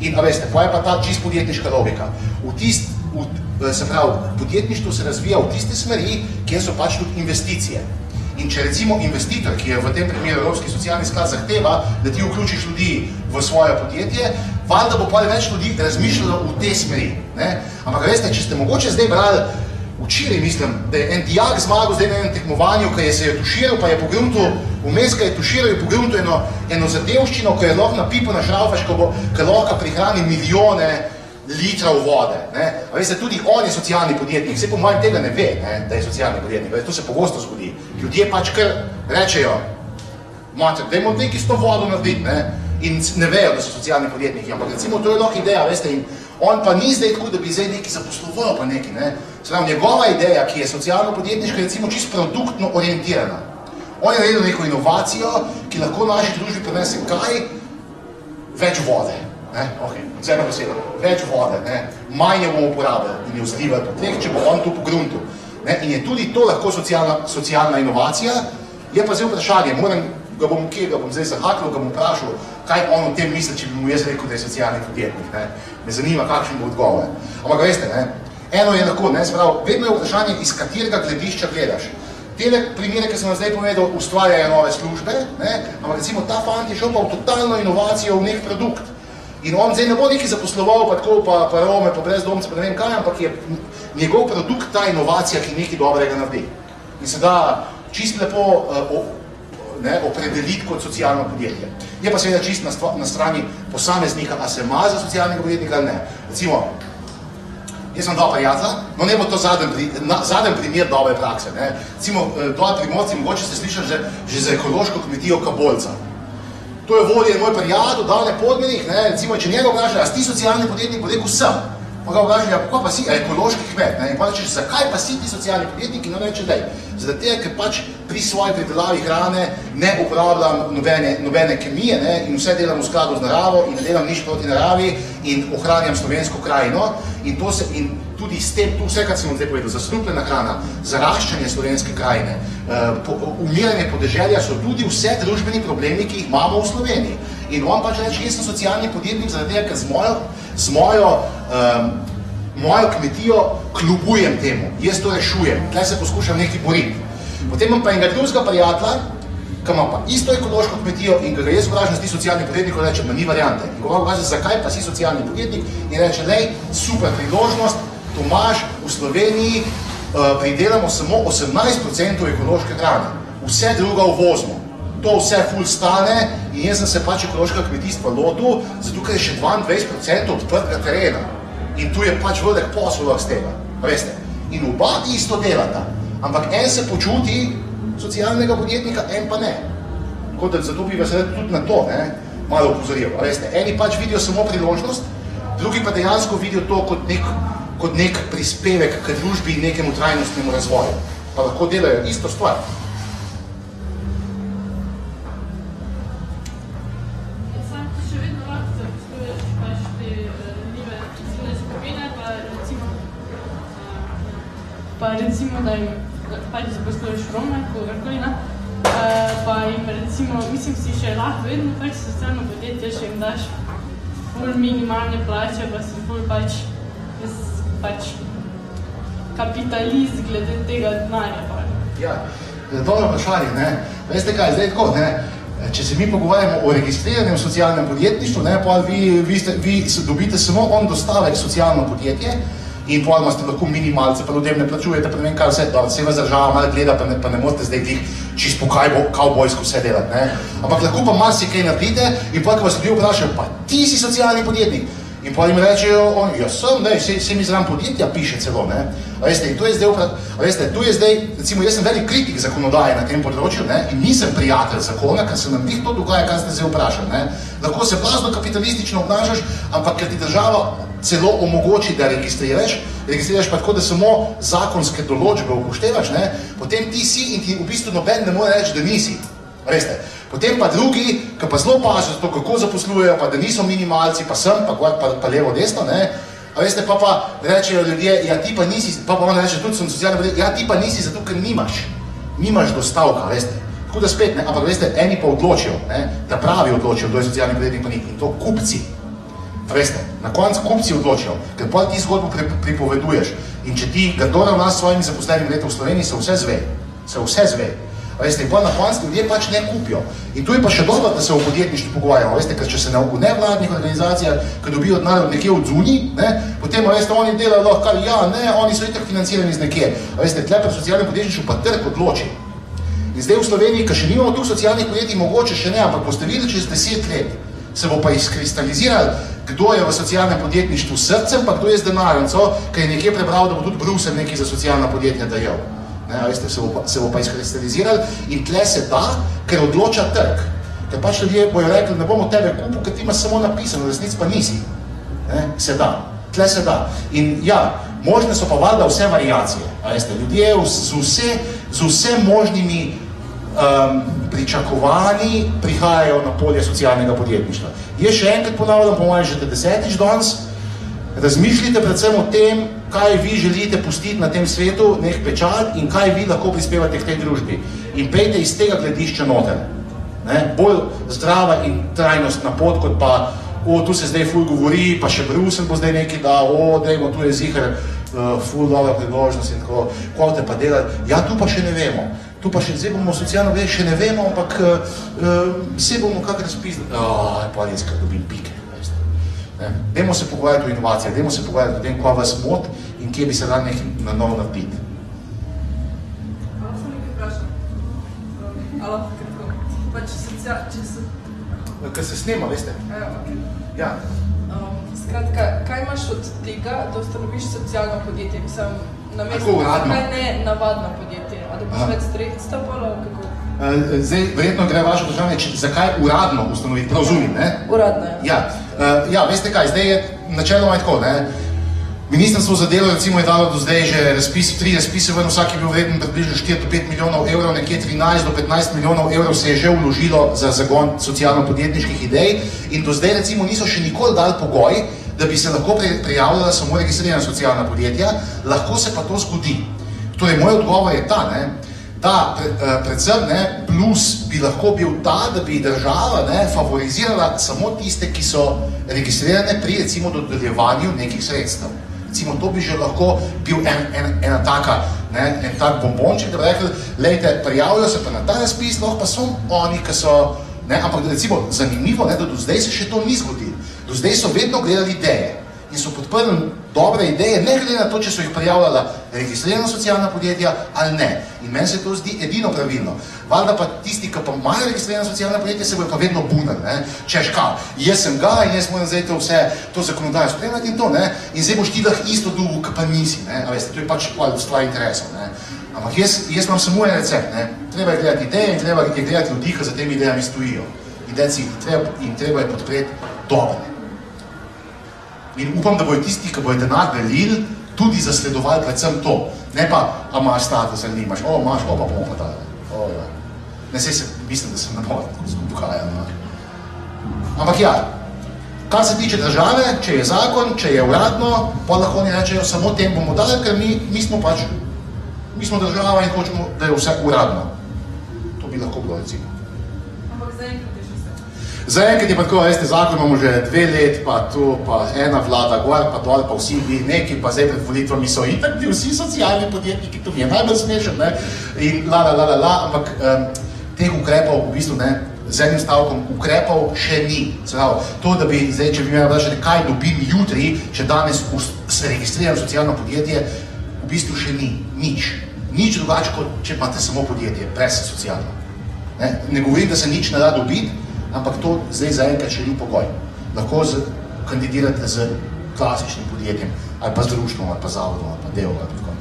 In veste, pa je pa ta čist podjetniška logika. Se pravi, podjetništvo se razvija v tiste smeri, kjer so pač tudi investicije. In če recimo investitor, ki je v tem primeru Evropski socialni sklad zahteva, da ti vključiš ljudi v svoje podjetje, valjda bo pa več ljudi razmišljalo v te smeri. Ampak veste, če ste mogoče zdaj brali, včeraj mislim, da je en dijak zmagal zdaj na enem tekmovanju, ki se je tuširal, pa je pogruntil, vmes ga je tuširal, je pogruntil eno zadevščino, ko je lahko na pipo našraufaš, ko lahko prihrani milijone litrov vode. A veste, tudi on je socialni podjetnik, vse po mojem tega ne ve, da je socialni podjetnik, to se pogosto zgodi. Ljudje pač kar rečejo, dajmo nekaj s to vodo narediti, in ne vejo, da so socialni podjetniki, ampak recimo to je lahko ideja, veste, in on pa ni zdaj tako, da bi zdaj nekaj zaposloval pa nekaj, Se pravi, njegova ideja, ki je socialno podjetniška, je recimo čisto produktno orientirana. On je naredil neko inovacijo, ki lahko naši družbi prinese kaj? Več vode. Vzemno besedo, več vode, manj jo bomo uporabili in jo zlivali po tleh, če bo on to pogruntil. Ne? In je tudi to lahko socialna inovacija. Je pa zdaj vprašanje, ga bom zdaj zahaknil, ga bom vprašal, kaj on o tem misli, če bi mu jaz rekel, da je socialni podjetnik. Ne? Me zanima, kakšen bo odgovor. Ampak veste, ne? Eno je lahko, ne, sprav, vedno je vprašanje, iz katerega gledišča gledaš. Tele primere, ki sem vam zdaj povedal, ustvarjajo nove službe, ne? Ampak recimo ta fant je šel pa v totalno inovacijo v nek produkt. In on zdaj ne bo nekaj zaposloval, pa tako, pa Rome, pa brezdomce, pa ne vem kaj, ampak je njegov produkt ta inovacija, ki nekaj dobrega naredi. In se da čisto lepo opredeliti kot socialno podjetje. Je pa seveda čisto na strani posameznika, a se ima za socialnega podjetnika ali ne. Recimo, jaz sem dva prijatelja, no ne bo to zadnji primer dobre prakse. Recimo, dva Primorci, mogoče ste slišali že za ekološko kmetijo Kabolca. To je vodjen moj prijatelj, Dane Podmenih, recimo, če njega vprašajo, a si ti socialni podjetnik, bo rekel sem. Pa ga vprašajo, kako pa si, ekološki kmet, in pa rečeš, zakaj pa si ti socialni podjetnik, in on reče, daj, zaradi tega, ker pač pri svoji pridelavi hrane ne uporabljam nobene kemije, in vse delam v skladu z naravo in ne delam nič proti naravi in ohranjam slovensko krajino in tudi s tem, tu vse, kar sem vam zdaj povedal, zastrupljena hrana, zaraščanje slovenske krajine, umiranje podeželja so tudi vse družbeni problemi, ki jih imamo v Sloveniji. In on pač reče, jaz sem socialni podjetnik zaradi tega, ker z mojo kmetijo kljubujem temu, jaz to rešujem, tle se poskušam nekaj boriti. Potem imam pa enega drugega prijatelja, ki ima pa isto ekološko kmetijo in ga jaz vprašam, si socialni podjetnik, in reče, ma ni variante. In ga vprašam, zakaj pa si socialni podjetnik, in reče, lej, super priložnost, Tomaž, v Sloveniji pridelamo samo 18% ekološke hrane, vse druga uvozimo. To vse ful stane in jaz sem se pač ekološkega kmetijstva lotil, zato ker je še 22% odprtega terena. In tu je pač velik posel z tega, veste. In oba isto delata, ampak en se počuti socialnega podjetnika, en pa ne. Zato bi vas tudi na to malo opozoril, veste. Eni pač vidijo samo priložnost, drugi pa dejansko vidijo to kot nek prispevek k družbi in nekemu trajnostnemu razvoju. Pa lahko delajo isto stvar. Pa recimo, da jim pač zaposluješ Rome, kogarkoli, pa jim recimo, mislim si še lahko vedno pač socialno podjetje, še jim daš ful minimalne plače, pa si ful pač kapitalist glede tega denarja. Ja, dobro vprašanje, veste kaj, zdaj tako, če se mi pogovarjamo o registriranem socialnem podjetništvu, pa vi dobite samo on dostavek socialno podjetje, in potem ste lahko minimalce, pa ljudem ne plačujete, pa ne vem kaj vse, vse vas država malo gleda, pa ne morate zdaj tih čisto po kavbojsko vse delati, ampak lahko pa marsikaj naredite in potem, ko vas ljudi vprašajo, pa ti si socialni podjetnik, in potem jim rečejo, jaz sem, se mi zraven podjetja piše celo, veste, in to je zdaj, recimo, jaz sem velik kritik zakonodaje na tem področju, in nisem prijatelj zakona, ker se nam njih to dogaja, kar ste zdaj vprašali, lahko se blazno kapitalistično obnašaš, ampak ker ti država celo omogoči, da registriraš pa tako, da samo zakonske določbe upoštevaš, potem ti si in ti v bistvu noben ne more reči, da nisi, veste. Potem pa drugi, ki pa zelo pazijo to, kako zaposlujejo, pa da niso minimalci, pa sem, pa levo, desno, veste, pa rečejo ljudje, ja ti pa nisi, pa on reče, tudi sem socialni podjetnik, ja ti pa nisi zato, ker nimaš dostavka, veste. Tako da spet, ampak veste, eni pa odločijo, da pravi odločijo, kdo je socialni podjetnik pa ni, in to kupci. Veste, na koncu kupci odločijo, ker pa ti zgodbo pripoveduješ in če ti grdo ravnaš s svojimi zaposlenimi leti v Sloveniji, se vse zve. Veste, in pa na koncu ljudje pač ne kupijo. In tu je pa še dobro, da se v podjetništvu pogovarjamo, veste, ker če se v nevladnih organizacijah, ki dobijo denar nekje od zunaj, potem, veste, oni delajo lahko, oni so itak financirani z nekje. Veste, tle pri socialnem podjetništvu pa trg odloči. In zdaj v Sloveniji, ker še nimamo tu socialnih podjetij, mogoče še ne, ampak boste videli čez 10 let, se bo pa izkristalizirali, kdo je v socialnem podjetništvu s srcem, pa kdo je z denarjem, ker je nekje prebral, da bo tudi Bruselj nekaj za socialna podjetja dajal. Veste, se bo pa izkristalizirali in tle se da, ker odloča trg. Ker pač ljudje bojo rekli, ne bomo tebe kupil, ker ti imaš samo napisano, resnic pa nisi. Se da, tle se da. In ja, možne so pa valjda vse variacije. Veste, ljudje z vse možnimi pričakovanji prihajajo na polje socialnega podjetništva. Jaz še enkrat ponavljam, po mojem že 10. danes, razmišljite predvsem o tem, kaj vi želite pustiti na tem svetu, nek pečat in kaj vi lahko prispevate k tej družbi. In pejte iz tega gledišča noter. Bolj zdrava in trajnostna pot, kot pa, tu se zdaj ful govori, pa še Bruselj bo zdaj nekaj dal, dajmo, tu je zihar ful dobra priložnost in tako, kvote pa delati. Ja, tu pa še ne vemo. Tu pa še, zdaj bomo socialno vedeli, še ne vemo, ampak vse bomo kak razpisali. Pa res, kar dobim pike. Dajmo se pogovarjati o inovacijah, dajmo se pogovarjati o tem, kaj vas mot in kje bi se dal nekaj na novo narediti. Hvala sem nekaj vprašal. Alo, kratko. Pa če se... Ker se snema, veste? Ja. Skratka, kaj imaš od tega, da ustanoviš socialno podjetje? Mislim, Tako uradno? Kaj ne navadno podjetje? A da boš več sredstev bolj, kako? Zdaj, verjetno gre vaše vprašanje, zakaj uradno ustanoviti, prav zumim, ne? Uradno, ja. Ja, veste kaj, zdaj je načeloma tako, ne? Ministrstvo za delo recimo je dalo do zdaj že 3 razpise ven, vsak je bil vreden približno 4 do 5 milijonov evrov, nekje 13 do 15 milijonov evrov se je že vložilo za zagon socialno-podjetniških idej in do zdaj recimo niso še nikoli dali pogoj, da bi se lahko prijavljala samo registrirana socialna podjetja, lahko se pa to zgodi. Torej, moj odgovor je ta, ne, da predvsem plus bi lahko bil ta, da bi država favorizirala samo tiste, ki so registrirane pri recimo dodeljevanju nekih sredstev. Recimo, to bi že lahko bil ena taka, en tak bombonček, da bi rekli, lejte, prijavljajo se pa na ta razpis, lahko pa so oni, ki so, ampak recimo zanimivo, da do zdaj se še to ni zgodilo. Do zdaj so vedno gledali ideje in so podprli dobre ideje, ne glede na to, če so jih prijavljala registrirana socialna podjetja ali ne. In meni se to zdi edino pravilno. Valjda pa tisti, ki pa imajo registrirana socialna podjetja, se bojo pa vedno bunali, češ kao, jaz sem ga in jaz moram zdaj to vse, to zakonodajo spremljati in to, in zdaj boš ti lahko isto dolgo, ki pa nisi, a veste, to je pač stvar interesov, Ampak jaz imam samo en recept, treba je gledati ideje in treba je gledati ljudi, ki za temi idejami stojijo. In treba je podpreti dobre. In upam, da bojo tisti, ki bojo denar delili, tudi zasledovali predvsem to. Ne pa, a imaš status ali nimaš, imaš, pa bomo pa dali. Ne, sej se, mislim, da se ne bo tako skupokajal. Ampak ja, kar se tiče države, če je zakon, če je uradno, pa lahko oni rečejo, samo tem bomo dali, ker mi smo pač, mi smo država in hočemo, da je vse uradno. To bi lahko bilo, recimo. Ampak zaenkrat je še vse. Zaenkrat je pa tako, veste, zakon imamo že 2 let, pa tu, pa ena vlada gor, pa dol, pa vsi bi neki, pa zdaj pred volitvami so itak bi vsi socialni podjetniki, to mi je najbolj smešen, in ampak teh ukrepov v bistvu, z enim stavkom ukrepov še ni. To, da bi zdaj, če bi imel vprašati, kaj dobim jutri, če danes se registriram socialno podjetje, v bistvu še ni, nič. Nič drugače, kot če imate samo podjetje, brez socialno. Ne govorim, da se nič ne da dobiti, ampak to zdaj zaenkrat še ni pogoj. Lahko kandidirate z klasičnim podjetjem, ali pa z društvom, ali pa zavodom, ali pa delom, ali tako.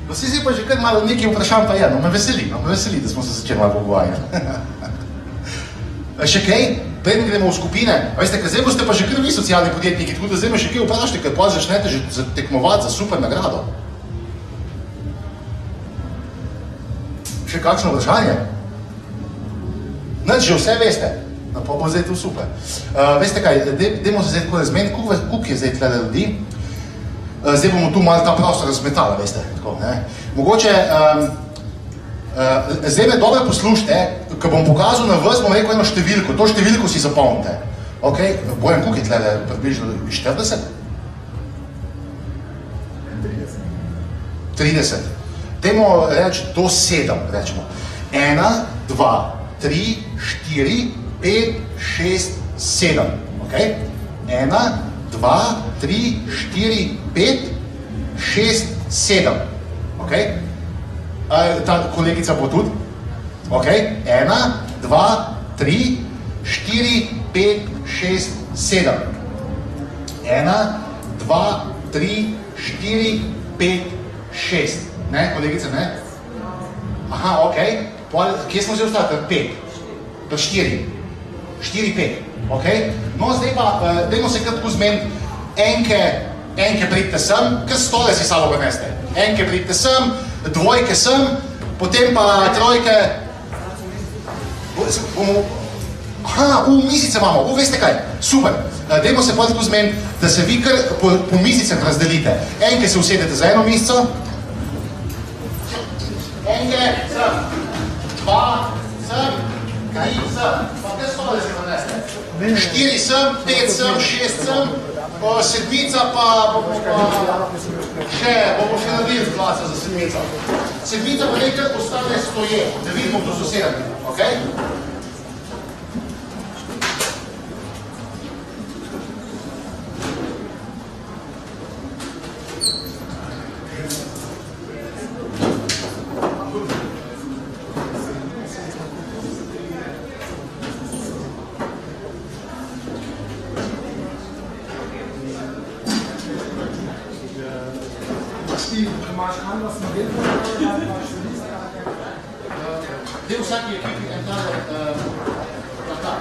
No, zdaj pa že kar malo nekaj vprašanj pa je, me veseli, da smo se začeli malo pogovarjati. Še kaj? Preden gremo v skupine, veste, ker zdaj boste pa že kar vi socialni podjetniki, tako da zdaj me še kaj vprašate, ker pa začnete že tekmovati za super nagrado. Še kakšno vprašanje? Nič, že vse veste. No, pa bo zdaj to super. Veste kaj, dajmo se zdaj tako razmeniti, koliko je zdaj tlele ljudi. Zdaj bomo tu malo ta prostor razmetali, veste, tako, Mogoče, zdaj me dobro poslušajte, ko bom pokazal na vas, bom rekel eno številko, to številko si zapomnite. Ok, Bojan, koliko je tlele približno 40? 30. Dajmo reči do 7, rečemo. 1, 2, 3, 4, 5, 6, 7. Ok? 1, 2, 3, 4, 5, 6, 7. Ok? Ta kolegica bo tudi? Ok? 1, 2, 3, 4, 5, 6, 7. 1, 2, 3, 4, 5, 6. Ne, kolegica, ne? Aha, ok. Kje smo zdaj ostali? 5. Do 4. 4, 5. Ok? No, zdaj pa, dajmo se kar tako zmeniti. Enke pridite sem, kar stole si sabo prineste. Enke pridite sem, dvojke sem, potem pa trojke. Aha, misice imamo, veste kaj? Super. dajmo se pa tako zmeniti, da se vi kar po mizicah razdelite. Enke se usedete za eno mizico. Enke, sem. Dva, sem. Kaj, sem. Pa kaj stole se naneste? 4 sem, 5 sem, 6 sem. Sedmica pa bomo še naredili glasa za sedmico. Sedmica pa nekaj ostane stoje, da vidimo, kdo so sedmi. Okay? Del vsaki ekipi en tale plakat.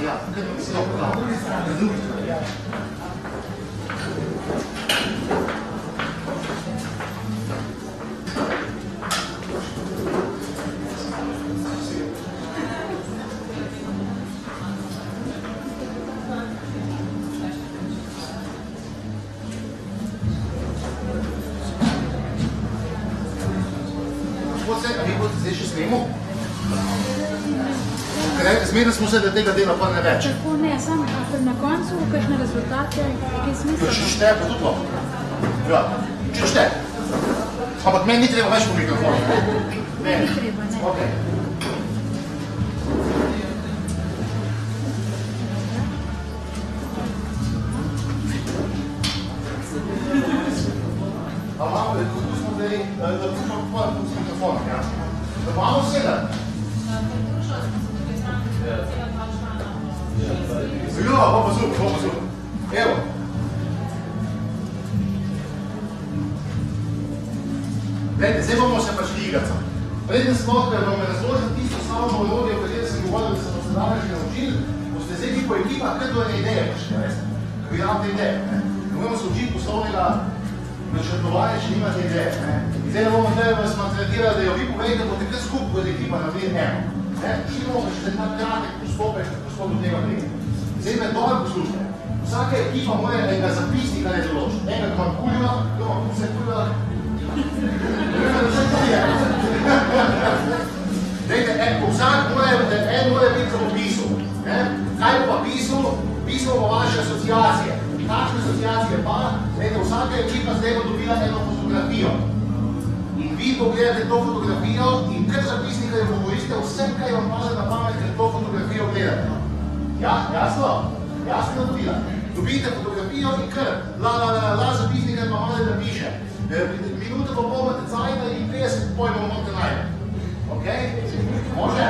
Ja, kunnen we snel praten. Zdaj še smemo? Zmerno smo se, da tega dela pa ne več. Tako ne, samo na koncu, kakšne rezultate, kaj smisel? Če šteje, pa tudi lahko. Ja, če šteje. Ampak meni ni treba več po mikrofonu. Ni treba, ne. Ok. A imamo, kako smo zdaj, da tu s mikrofonom, ja? Da imamo 7. Ja, pa super. Evo. Glede, zdaj bomo se pač igrati. Preden smo, ker vam razložil tisto osnovno orodje, o kateri sem govoril, da se boste danes že naučili, boste zdaj ti po ekipah kar do ene ideje prišli, veste? Ko imate ideje, ne? Ne moramo se učiti poslovnega načrtovanja, če nimate ideje, ne? Zdaj ne bomo treba vas maltretirati, da jo vi povejte, boste kar skupaj kot ekipa naredili eno. Šli bomo še ta kratek postopek do tega tega. Zdaj me dobro poslušajte. Vsaka ekipa mora enega zapisnika ne določiti. Enega kalkulja, vse kulja. Dajte, vsak mora biti samo pisal. Kaj bo pa pisal? Pisal bo vaše asociacije. Kakšne asociacije pa? Dajte, vsaka ekipa zdaj bo dobila eno fotografijo. In vi pogledate to fotografijo in kar zapisnika je govorite vse, kaj vam pade na pamet, ker to fotografijo gledate. Ja, jasno? Jasno dobila. Dobite fotografijo in kar la zapisnika ima malo da piše. Minuto pa pol imate cajta in 50 pojmov morate najti. Ok? Može?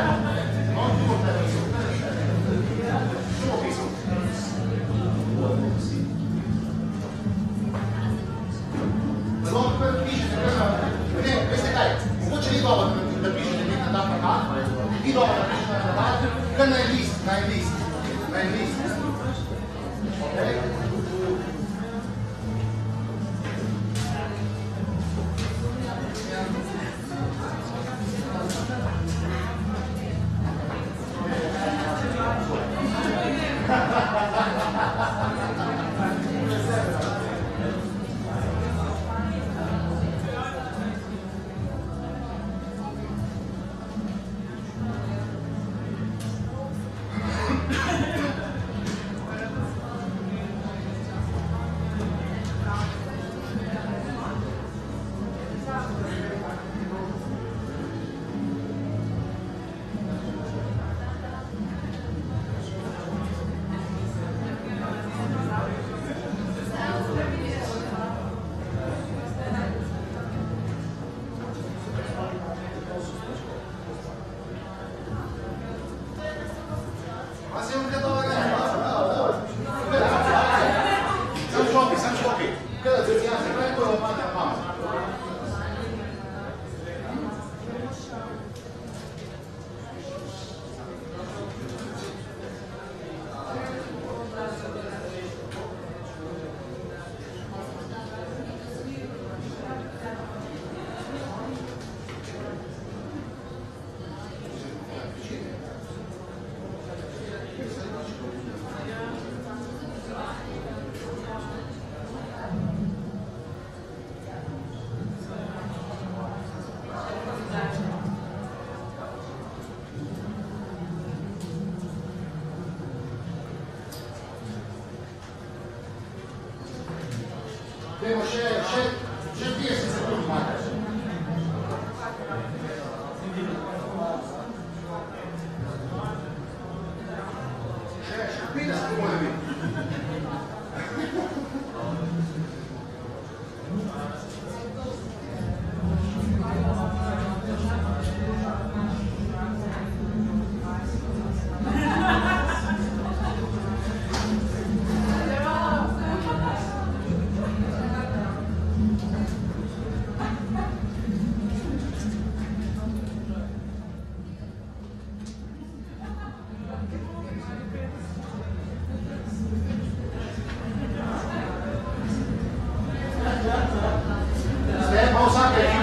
No, tu bo te pisal. Tu bo pisal. Zelo prvi pišete, ne, veste kaj, mogoče ni dobro, da pišete nek na ta plakat, ni dobro, da pišete na plakat, kar na en list. Okay?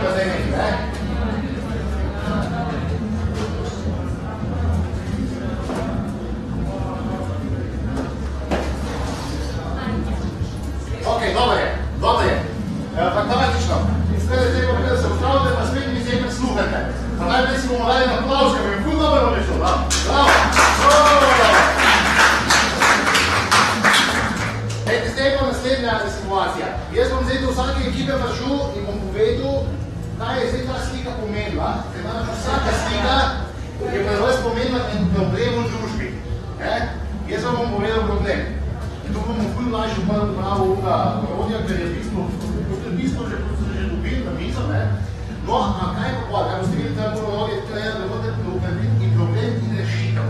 pa zdaj nekaj, ne? Ok, dobro je. Fantastično. In zdaj pa da se ustavite, pa spet mi zdaj sluhate. Pa najprej si bomo dali na aplavz, ker bi ful dobro rešil, da? Bravo! Ejte, zdaj pa naslednja situacija. Jaz bom zdaj do vsake ekipe prišel in bom povedal, kaj je zdaj ta slika pomenila, ker namreč vsaka slika je pri vas pomenila en problem v družbi. Jaz vam bom povedal problem. In to bomo ful lažje pravo orodja, ker je v bistvu že dobili na mizo, ne? No, a kaj pa, kaj boste videli, da bo orodje, to je, da boste in problem in rešitev.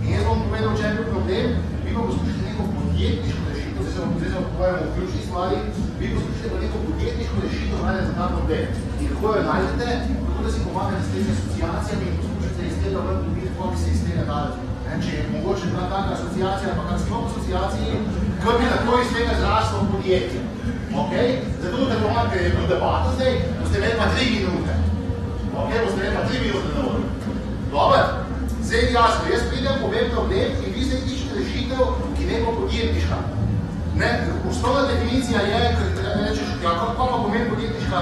In jaz bom povedal, če je bil problem, vi pa poskušate neko podjetniško rešitev, zdaj se vam povajamo v ključni stvari, vi poskušate neko podjetniško rešitev najti za ta problem. In kako jo najdete, tako da si pomagate s temi asociacijami in poskušate iz tega ven dobiti, kako bi se iz tega dali. Če je mogoče bila taka asociacija, pa kar sklop asociaciji, kar bi lahko iz tega zraslo podjetje. Zato boste pomagati, ker je bil debata zdaj, boste imeli pa 3 minute. Boste imeli pa 3 minute na voljo. Dobar? Zdaj jasno, jaz pridem, povem problem in vi zdaj iščete rešitev, ki neko podjetniška. Osnovna definicija je, ker rečeš, kako pa pomeni podjetniška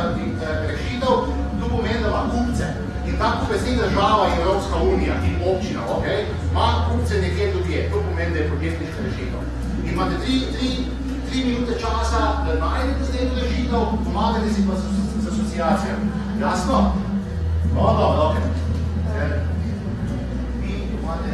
rešitev, to pomeni, da ima kupce. In ta kupec ni država in Evropska unija in občina, ima kupce nekje drugje. To pomeni, da je podjetniška rešitev. In imate 3 minute časa, da najdete zdaj to rešitev, pomagate si pa z asociacijami. Jasno? Dobro. Vi imate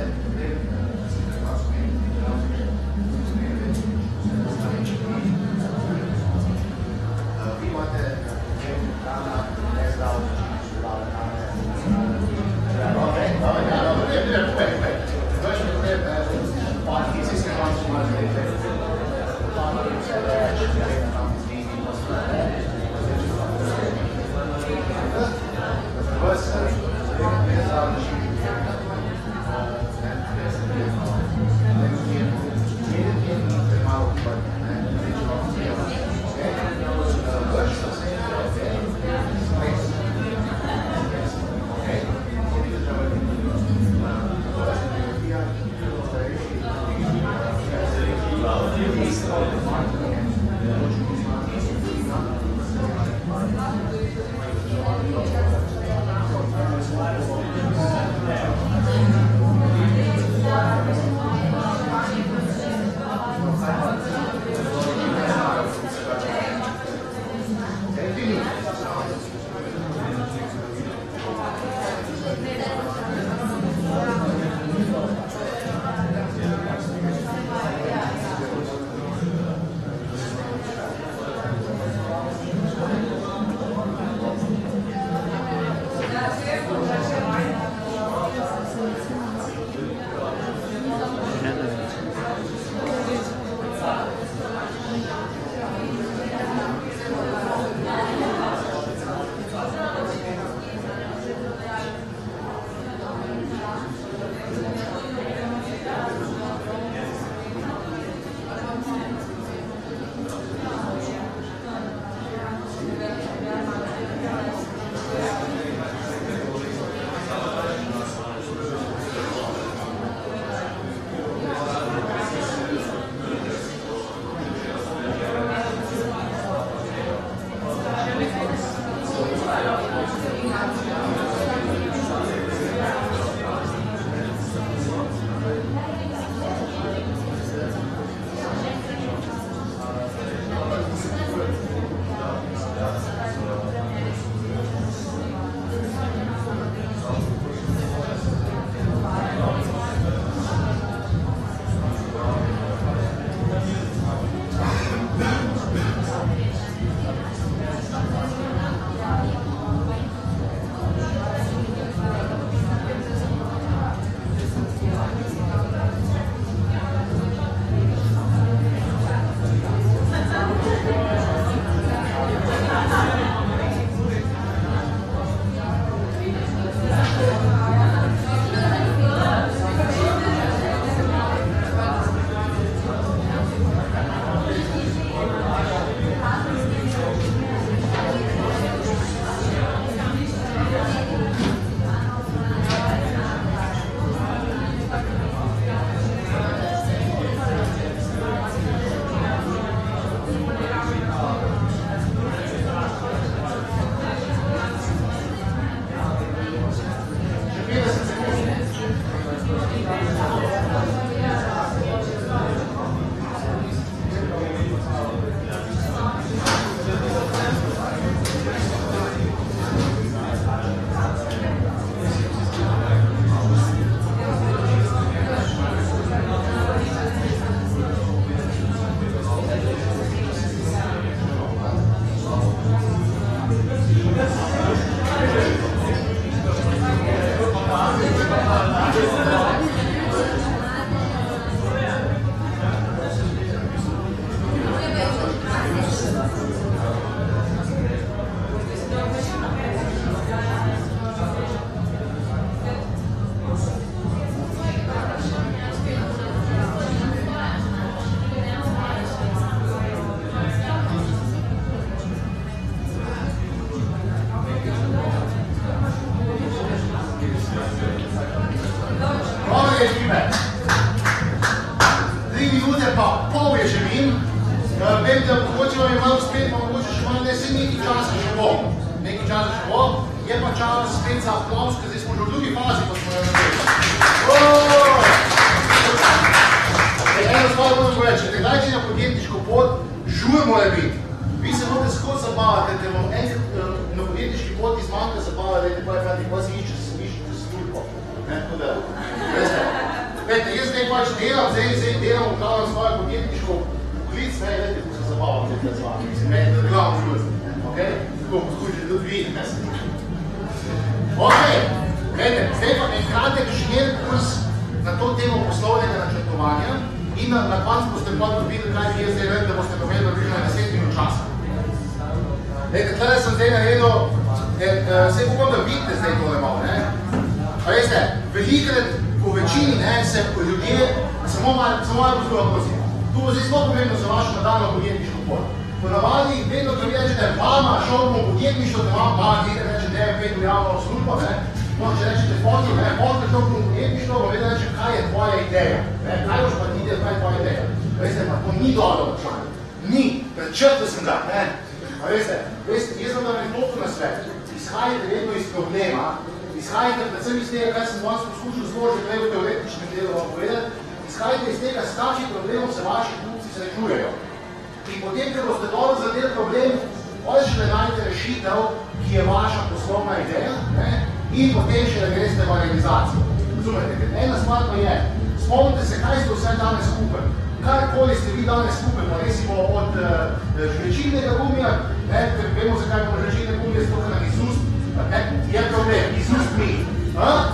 ekipe. 3 minute pa pol je že min. Vem, da mogoče vam je malo spet, pa mogoče še malo ne, se nekaj časa še bo. Nekaj časa še bo. Je pa čas spet za aplauz, ker zdaj smo že v drugi fazi, pa smo jo naredili. Eno stvar moram povedati, če te gledajte na podjetniško pot, žur mora biti. Vi se morate skoro zabavati, ker vam enkrat na podjetniški poti zmanjka zabava, da je pa si išče službo. Tako da, veste, jaz zdaj pač delam, zdaj delam, upravljam svojo podjetniško poklic, veste, ko se zabavam tukaj z vami. Mislim, meni je glavno žurzi, okej? Tako poskušajte tudi vi, ne se. Okej, veste, zdaj pa en kratek šir kurs na to temo poslovnega načrtovanja in na koncu boste potem videli, kaj bi jaz zdaj rekel, da boste povedali približno 10 minut časa. Vete, tle sem zdaj naredil, vse upam, da vidite zdaj tole malo, ne? Pa veste, velikrat po večini, ne, se ljudje, samo malo posluha prosim. Tu bo zdaj zelo pomembno za vašo nadaljno podjetniško pot. Ponavadi, vedno, ko vi rečete, mama, šel bom podjetništvo, da imam mama, nekaj reče, ne, 5 milijardno službo, ne? No, če rečete fotki, ne, fotki, šel bom podjetništvo, bo vedno reče, kaj je tvoja ideja, ne? Kaj boš pa ti ide, kaj je tvoja ideja? Veste, pa to ni dobro vprašanje. Ni, prečrtil sem ga, ne? A veste, jaz sem da nekdo na svet, izhajate vedno iz problema, izhajate predvsem iz tega, kaj sem danes poskušal zelo že prej v teoretičnem delu vam povedati, izhajate iz tega, s kakšnim problemom se vaši kupci srečujejo. In potem, ker boste dobro zadeli problem, potem še najdete rešitev, ki je vaša poslovna ideja, ne? In potem še da greste v realizacijo. Razumete, ker ena stvar pa je, spomnite se, kaj ste vse danes skupaj. Karkoli ste vi danes skupaj, pa resimo od žvečilnega gumija, ker vemo, zakaj bomo žvečilne gumije, zato ker nam izust, je problem, izust mi,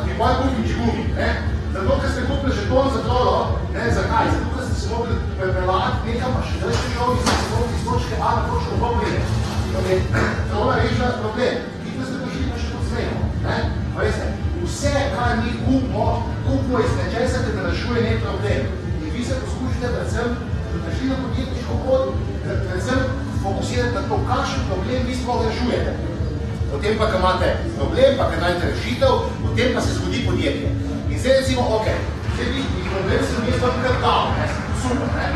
in pa kupniči gumi. Zato, ker ste kupili žeton za trolo, zakaj? Zato, ker ste se mogli prepelati nekam, pa še zdaj še šel iz točke A na točko B pride. Trola rešila problem, hitno ste prišli pa še pod smemo. Veste, vse, kar mi kupimo iz nečesa, ker da rešuje nek problem. Vi se poskušate predvsem, da prišli na podjetniško pot, predvsem fokusirati na to, kakšen problem vi sploh rešujete. Potem pa, ko imate problem, pa ko najdete rešitev, potem pa se zgodi podjetje. In zdaj recimo, okej, zdaj vi problem sem jaz vam kar dal, super, ne?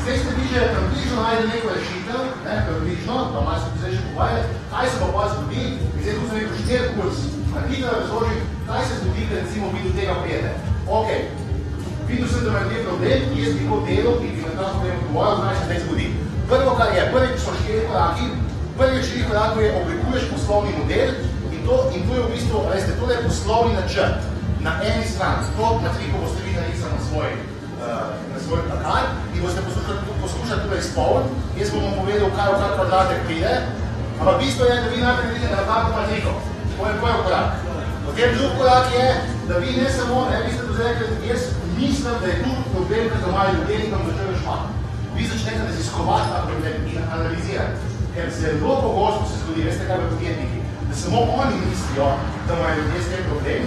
Zdaj ste vi že približno najdeli neko rešitev, približno, pa malo se zdaj že povajali, kaj se pa zgodi, in zdaj tu sem rekel 4 kurs, na hitro razložim, kaj se zgodi, ker recimo vi do tega prijete. Okej. Videl sem, da me je problem, jaz bi kot delal in bi na ta problem odgovoril, kaj se zdaj zgodi. Prvo, kar je, prvi so 4 koraki, prvi 4 korakov je oblikuješ poslovni model in to je v bistvu, veste, to je poslovni načrt na eni strani. To na triko boste vi narisali na svoj plakat in boste poskušali tukaj izpolniti. Jaz bom vam povedal, kaj v kar kvadratek pride, ampak bistvo je, da vi najprej vidite na plakatu matriko. To je prvi korak. Potem drugi korak je, da vi ne samo, vi ste to zdaj rekli, jaz mislim, da je tu problem, ker imajo ljudje in tam začeli špati. Vi začnete raziskovati ta problem in analizirati. Ker zelo pogosto se zgodi, veste kaj v podjetniki, da samo oni mislijo, da imajo ljudje s tem problem,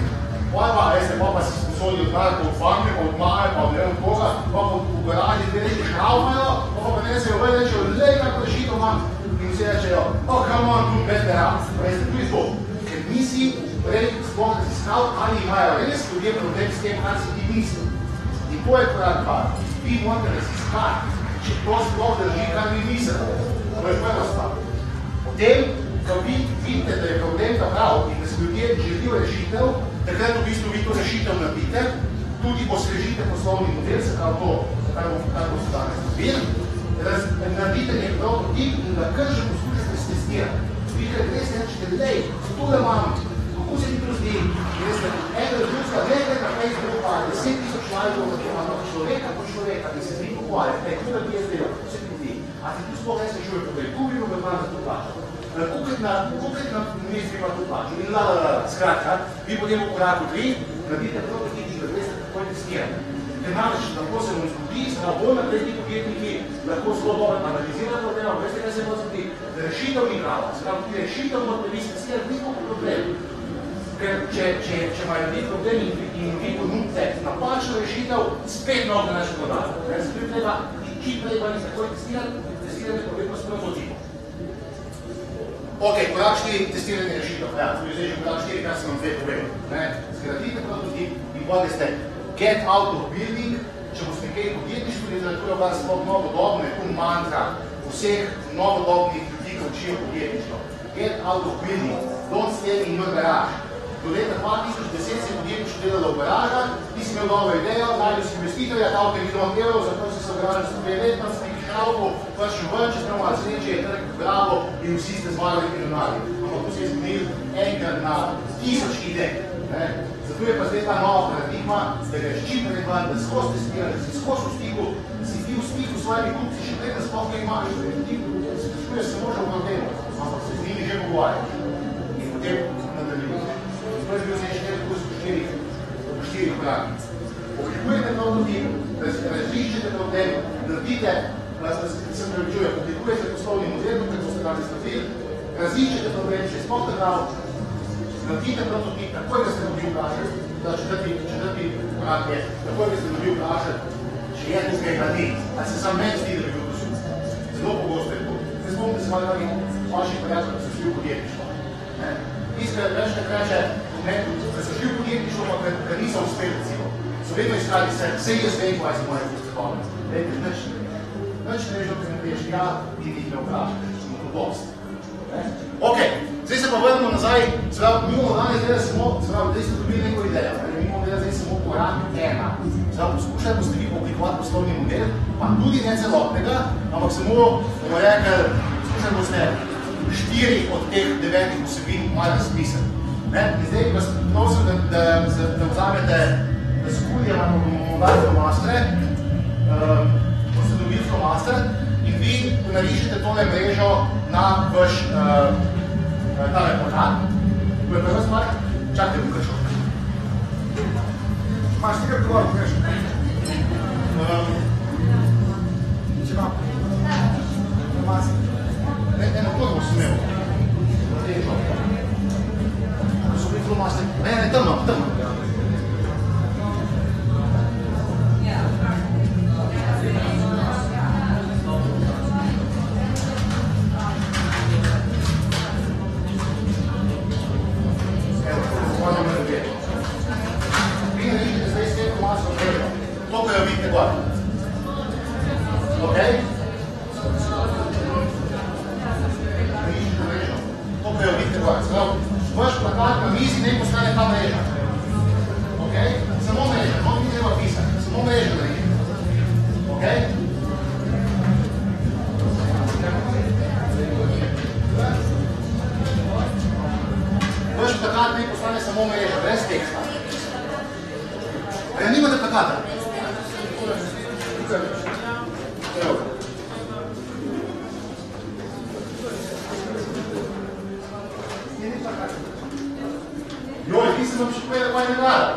pa si sposodi odmah od farme, pa od maje, pa od ne od koga, pa v garaži dve reči šravmajo, pa ne se jo vej rečejo, lej, kako rešitev imam, in vsi rečejo, oh, come on, tu better up. Veste, tu je to, ker nisi prej sploh raziskal, ali imajo res ljudje problem s tem, kar si ti misli. In to je korak 2. Vi morate raziskati, če to sploh drži, kar vi mislite. To je prva stvar. Potem, ko vi vidite, da je problem ta prav in da se ljudje želijo rešitev, takrat v bistvu vi to rešitev naredite, tudi osvežite poslovni model, se prav to, kar bo se danes dobili, naredite nek prototip in da kar že poskušate stestirati. Vi kar res rečete, lej, tole imam, kako se ti to zdi? Eno razljuska, nekaj na Facebooku, pa 10 000 lajkov, da imamo človeka po človeka, ki se z njim pokvarjate, kako bi jaz delal, kako se ti zdi? A ti tu sploh ne se žuje problem, kako bi ga vam za to plačal? Koliko na mesti ima to plačal? In skratka, vi potem v koraku 3 naredite prototip, da veste, kako je testirate. Ker namreč lahko se vam zgodi, bolj naprej ti podjetniki lahko zelo dobro analizirajo problema, veste, kaj se vam zgodi? Da rešitev ni prava, skratka, tudi rešitev morate vi testirati, ni problem. Ker če imajo ljudi problem in vi ponudite napačno rešitev, spet mnogo naše podati. Zato je treba čim prej pa ni takoj testirati problem s prototipom. Ok, korak 4, testiranje rešitev. Ja, to je zdaj že korak 4, kar sem vam zdaj povedal. Zgradite prototip in potem ste get out of building, če boste nekaj podjetništvo literaturo, kar sploh novodobno je tu mantra vseh novodobnih ljudi, ki učijo podjetništvo. Get out of building, don't stay in your garage. Do leta 2010 se je podjetništvo delalo v garažah, ti si imel novo idejo, najdel si investitorja, dal 5 milijonov evrov, zato si se v garažu za 2 leta, si nekaj šalko, prišel ven, če ste malo sreče, je trg bravo in vsi ste zmagali milijonarji. Ampak to se je zgodil enkrat na 1000 idej. Zato je pa zdaj ta nova paradigma, da ga ščipne ven, da skozi testiraš, da si skozi v stiku, da si ti v stiku s svojimi kupci, še preden sploh kaj imaš, da ti se sprašuješ se može v problemu, ampak se z njimi že pogovarjaš. In potem nadaljuješ. To je bil zdaj 4 kurs po 4 koraki. Oblikujete prototip, razliščite problem, naredite, se pravičuje, oblikujete poslovni model, kako ste danes naredili, razliščite problem, če je sploh držav, naredite prototip, takoj ga ste dobil vprašati, da četrti korak je, takoj ga ste dobil vprašati, če je tukaj gradi, ali se sam meni zdi, da bi bil dosil. Zelo pogosto je to. Zdaj spomnite se malo vaših prijatelj, da so šli v podjetništvo. Iskaj reče, da so šli v podjetništvo, pa da niso uspeli recimo. So vedno iskali se, vse je zdaj, kaj se morajo postavljati. Dajte, nič ne veš. Nič ne veš, da te ne veš, ja, ti jih ne vprašaš, smo to dost. Ok, zdaj se pa vrnemo nazaj, mi bomo danes zdaj samo, zdaj ste dobili neko idejo, mi bomo zdaj samo korak 1. Poskušaj boste vi oblikovati poslovni model, pa tudi ne celotnega, ampak samo, bomo rekli, poskušaj boste 4 od teh 9 vsebin malo razpisati. In zdaj vas prosim, da vzamete skulje, bomo dali flomastre, boste dobili flomaster in vi narišete tole mrežo na vaš tale portal. To je prva stvar. Čakaj, bom kačal. Imaš tega prvo, veš? Če imam. Eno prvo sem imel. To so bili flomastre. Ne, tam imam. Vaš plakat na mizi ne postane ta mreža. Samo mreža, no mi treba pisati, samo mreža narediti. Vaš plakat ne postane samo mreža, brez teksta. Ja, nimate plakata? Evo. Joj, ti sem vam še povedal, kaj je nagrada.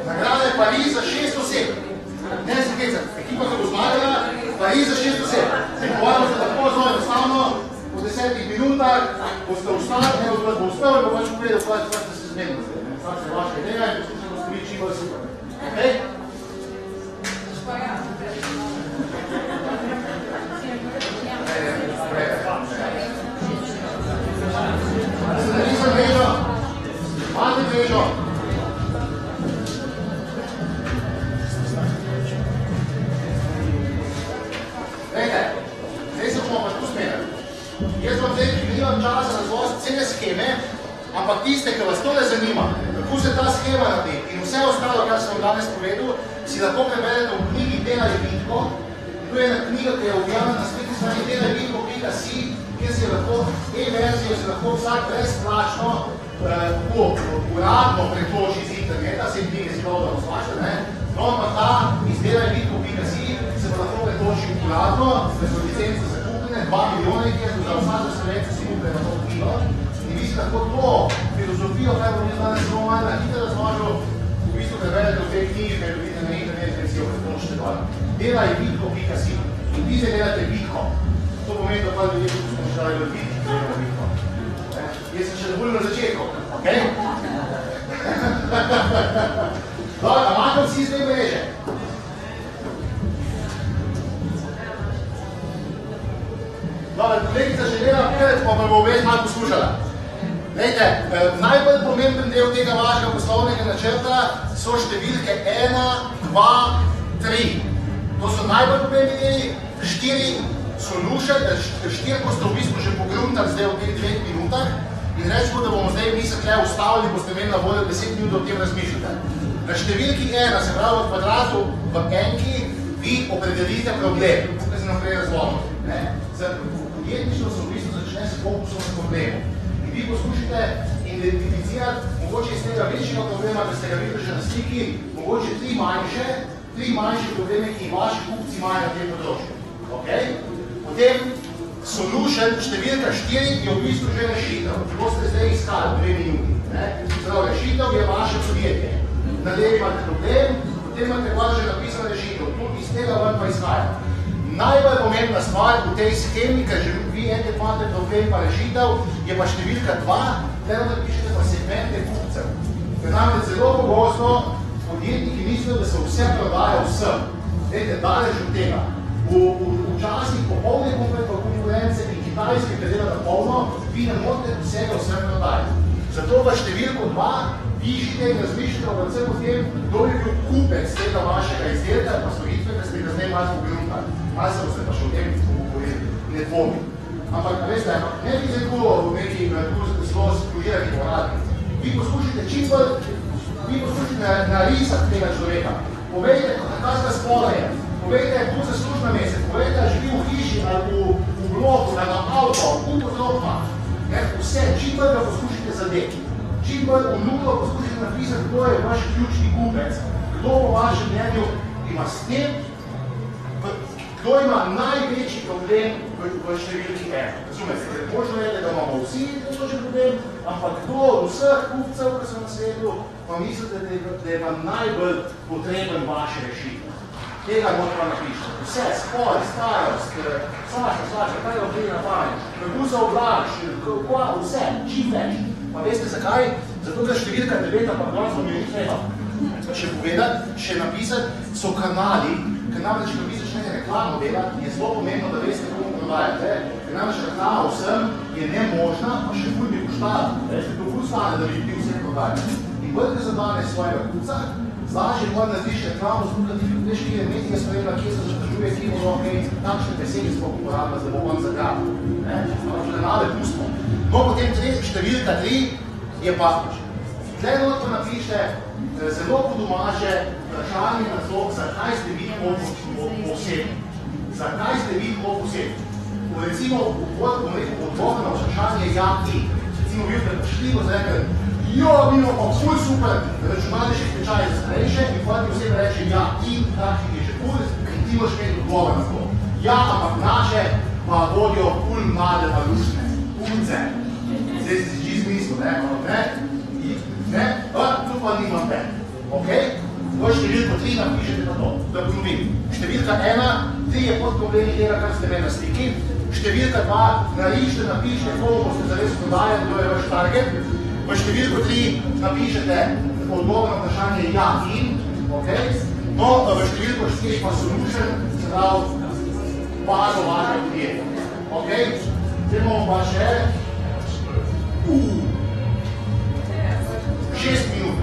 Nagrada je Pariz za 6 oseb. Ne se keca, ekipa se bo zmagala, Pariz za 6 oseb. Zdaj povarjamo se tako zelo enostavno, po 10 minutah boste vstali, ne bo uspel in bo pač povedal, kaj ste se zmenili. Kaj se je vaša ideja in poslušaj boste vi čim bolj super. Okay? Imate mrežo. Glejte, zdaj se bomo pa tu smenili. Jaz vam zdaj nimam časa razložiti cele scheme, ampak tiste, ki vas tole zanima, kako se ta schema naredi in vse ostalo, kar sem vam danes povedal, si lahko preberete v knjigi Delaj Vitko. To je ena knjiga, ki je objavljena na spletni strani delajvitko.si, kjer si lahko e-verzijo si lahko vsak brezplačno uradno pretoži z interneta, se knjige si dobro razlašate, no pa ta iz delajvitko.si se pa lahko pretoži uradno, da so licence zakupljene, 2 milijona jih je, za vsako selekcijo si kupljene na to knjigo in vi si lahko to filozofijo, kaj bom jaz danes zelo malo na hitro razložil, v bistvu preberete v tej knjigi, kaj dobite na internet, kaj si jo pretožite dol. Delajvitko.si in vi se delate Vitko. To pomeni, da pa ljudje tudi smo šali v Vitko, delamo Vitko. Jaz sem še dovolj na začetku, okej? Dobro, a imate vsi zdaj mreže? Dobro, kolegica še dela pred, pa bo već malo poslušala. Glejte, najbolj pomemben del tega vašega poslovnega načrta so številke 1, 2, 3. To so najbolj pomembni deli, 4 boste v bistvu že pogruntali zdaj v teh 2 minutah in rečemo, da bomo zdaj mi se tukaj ustavili, boste imeli na voljo 10 minut, da o tem razmišljate. Na številki 1, se pravi v kvadratu v enki, vi opredelite problem. Tukaj se naprej razložim. Podjetništvo se v bistvu začne s fokusom na problemu. In vi poskušate identificirati, mogoče iz tega večjega problema, da ste ga videli že na sliki, mogoče 3 manjše probleme, ki jih vaši kupci imajo na tem področju. Potem solution, številka 4 je v bistvu že rešitev. To ste zdaj iskali 2 minuti. Rešitev je vaše podjetje. Na levi imate problem, potem imate pa že napisano rešitev. Tudi iz tega vam pa izhaja. Najbolj pomembna stvar v tej schemi, ker že vi enkrat imate problem pa rešitev, je pa številka 2, tukaj napišete pa segmente kupcev. Ker namreč zelo pogosto podjetniki mislijo, da se vse prodaja vsem. Dajte, daleč od tega. Včasih popolne konkurence in Kitajske, ki dela na polno, vi ne morate vsega vsem prodajati. Zato v številko 2 pišite in razmišljate predvsem o tem, kdo je bil kupec tega vašega izdelka pa storitve, da ste ga zdaj malo pogruntali. Malo se boste pa še o tem pogovorili, ne dvomim. Ampak, veste, ne bi zdaj bilo v neki zelo spložirani poradni. Vi poskušate čim bolj, vi poskušate narisati tega človeka. Povejte, kakšna spola je. Povejte, tu za služna mesec, povejte, živi v hiši ali v bloku, ali na avto, v podrobma. Vse, čim bolj ga poskušate zadeti. Čim bolj vnuklo poskušate napisati, kdo je vaš ključni kupec. Kdo po vašem mnenju ima s tem, kdo ima največji problem v številki 1. Razumete, možno je, da imamo vsi določen problem, ampak kdo od vseh kupcev, ki so na svetu, pa mislite, da je vam najbolj potreben vaše rešitve. Tega morate pa napišete. Vse, spol, starost, svašta, kaj je vplivno na pamet, kako se oblaš, vse, čim več. Pa veste zakaj? Zato, ker številka 9 pa glasno mi ni treba. Še povedati, še napisati, so kanali, ker namreč, ko vi začnete reklamo delati, je zelo pomembno, da veste, komu prodajate. Ker namreč reklama vsem je nemožna, pa še ful bi koštala. To ful stane, da bi vse prodajali. In bolj, ker zadane svojega kupca, zlažje pa narediš reklamo, zbog ti veš, ki je medija spremljala, kje se zadržuje, ki bo takšne besede sploh uporabila, da bo on zagrabil. Kanale pustimo. No, potem številka 3 je pa, tukaj not pa napište zelo podomače vprašanje naslov, zakaj ste vi posebni. Zakaj ste vi posebni? Recimo, odgovor na vprašanje ja in. Recimo, vi ste prišli, ko ste rekli, jo, mimo pa ful super, računalniški tečaj za starejše in potem vsem reče ja in, takšnih je že ful, in ti moš imeti odgovor na to. Ja, ampak naše pa vodijo ful mlade pa lušne, punce. Zdaj si že izmislil, ne? Tu pa nimam te. Ok? V številko 3 napišete na to, da ponovim. Številka 1, 3 je pod problemi tega, kar ste imeli na sliki. Številka 2, narišite, napišite, komu boste zares prodajali, kdo je vaš target. V številko 3 napišete odgovor na vprašanje ja in, ok? No, v številko 4 pa solution, se pravi, bazo vaše podjetje. Ok? Zdaj bomo pa še 6 minut.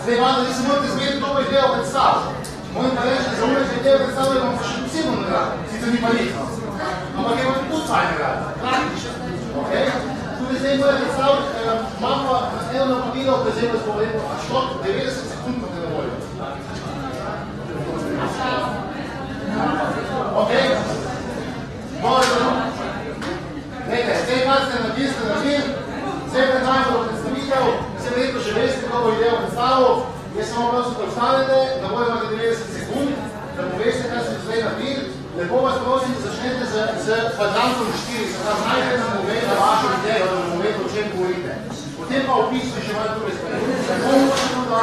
Zdaj, malo, nisem morate zmeriti, kdo bo idejo predstav. Moji pa reči, da za umre, če idejo predstavljajo, bomo pa še posebno nagrado. Sicer ni pa nikno. Ampak je pa tudi fajn nagrado. Praktično. Okay? Tudi zdaj moja predstavljati, imam pa eno navodilo, da zdaj vas povedemo, a što 90 sekund pa te na voljo. Ok? Dobro. Glejte, zdaj kaj ste naredili, zdaj predajmo do predstavitev, vse verjetno že veste, kako bo idejo predstavil. Jaz samo prosim, da ostanete, da bojo imate 90 sekund, da poveste, kaj ste zdaj naredili. Lepo vas prosim, da začnete z kvadrantom 4, se pravi, najprej nam povede vašo idejo, da nam povede, o čem govorite. Potem pa opisite še malo druge stvari. Tako možemo, da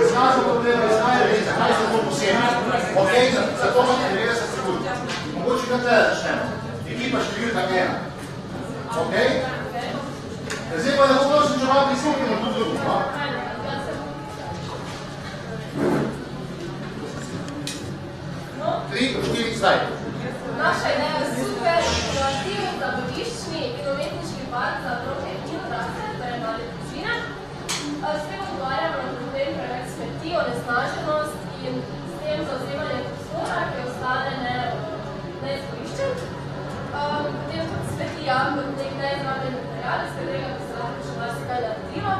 izkazno potrebno izkajati, zakaj ste to posebno. Ok, zato imate 90 sekund. Mogoče kaj tle začnemo. Ekipa številka 1. Ok? Zdaj pa lahko prosim, če malo prisluhnemo tudi drugo. No? Zdaj. Naša ideja je super, inovativni zabaviščni in umetniški park za otroke in odrasle, torej male družine. S tem odgovarjamo na problem preveč smeti, onesnaženost in s tem zavzemanje prostora, ki ostane neizkoriščen. Potem tudi smeti kot nek neizrabljen material, iz katerega bi se lahko še marsikaj naredilo,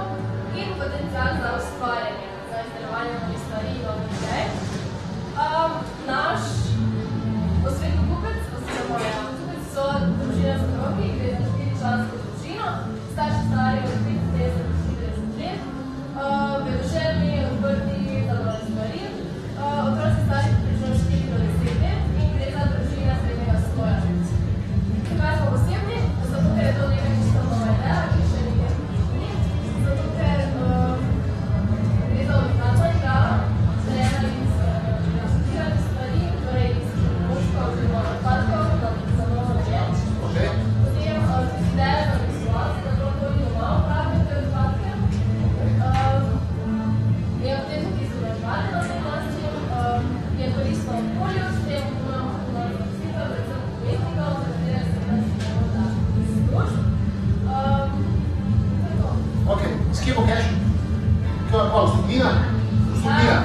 in potencial za ustvarjanje, za izdelovanje novih stvari in novih idej. Naš osrednji kupec, oziroma kupec so družine z otroki, gre za 4-člansko družino, starši stari od 35 do 40 let, vedoželjni, odprti za nove stvari, otroci stari približno 4 do 10 let in gre za družine srednjega sloja. Kaj smo posebni? Zato, ker je to nekaj čisto nova ideja, ki še nekaj ni, zato, ker gre za unikatno igalo, zrejena iz stvari, torej iz oziroma odpadkov, za novo reč. Potem ideja za visualce, da to ni doma upravljate odpadke. Je v tem tudi izobraževanje na tem način, je koristno okolju, s tem imamo predvsem umetnikov, za katere se predstavljamo da služb. Ok, s kje bo keš? Kaj pa, vstopnina? Vstopnina.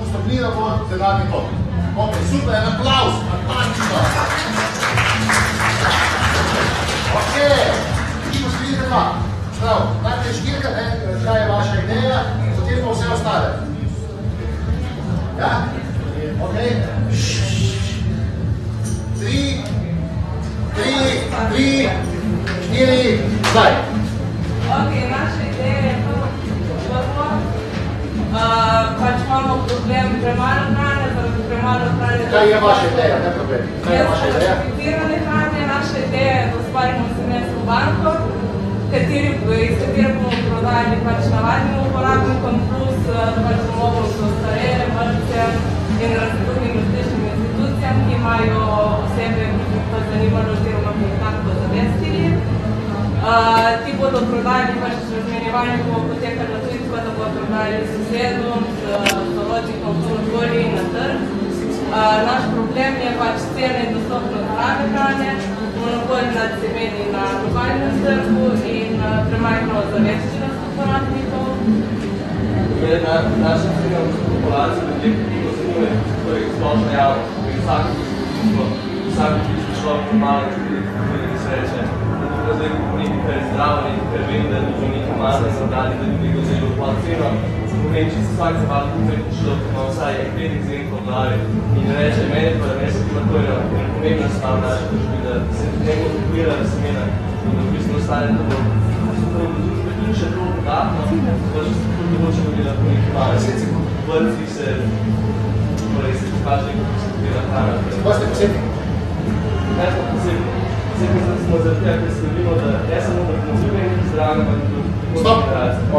Vstopnina bo denarni tok. Ok, super, en aplauz, fantastično. Ok, ekipo številka 2. Prav, najprej številka, kaj je vaša ideja, potem pa vse ostale. Ja? Ok. 3, 4, zdaj. Ok, naša ideja je prvo, pač imamo problem premalo hrane, premalo hrane. Kaj je vaša ideja, ne problem? Kaj je vaša ideja? Transportirane hrane, naša ideja je, da ustvarimo semensko banko, iz katere bomo prodajali pač navadnim uporabnikom, plus pač bomo so starele, vrtcem in drugim različnim institucijam, ki imajo osebe, ki jih to zanimalo oziroma ki jih tako zavestili. Ti bodo prodajali, pač razmenjevanje bo potekalo tudi tako, da bodo prodajali z sosedom, z sorodnikom, kakorkoli na trg. Naš problem je pač cena in dostopnost zdrave hrane, monopol nad semeni na lokalnem trgu in premajhno ozaveščenost uporabnikov. Naša ciljna populacija ljudje, ki jih zanimuje, torej splošna javnost, vsak človek normalno tudi se reče, da zdaj nekaj, kar je zdravo, nekaj, kar vem, da je nekaj malo in zadali, da ljudi ga zelo upad ceno. Povem, če se vsak zavali konkretni človek, ima vsaj en kredit zrenko v glavi in reče, meni pa da meni se klimatorjo, ker pomembna stvar naše družbi, da se ne bo kupirala semena in da v bistvu ostane, da bo in še to dodatno, pa še se tudi hočemo delati po nekaj malo. Vrci se pokaže nekaj posebnega hrana. Kaj ste posebni? Kaj smo posebni? Posebni smo zaradi tega, ker skrbimo, da ne samo da konzumuje nekaj zdravega, pa tudi Stop!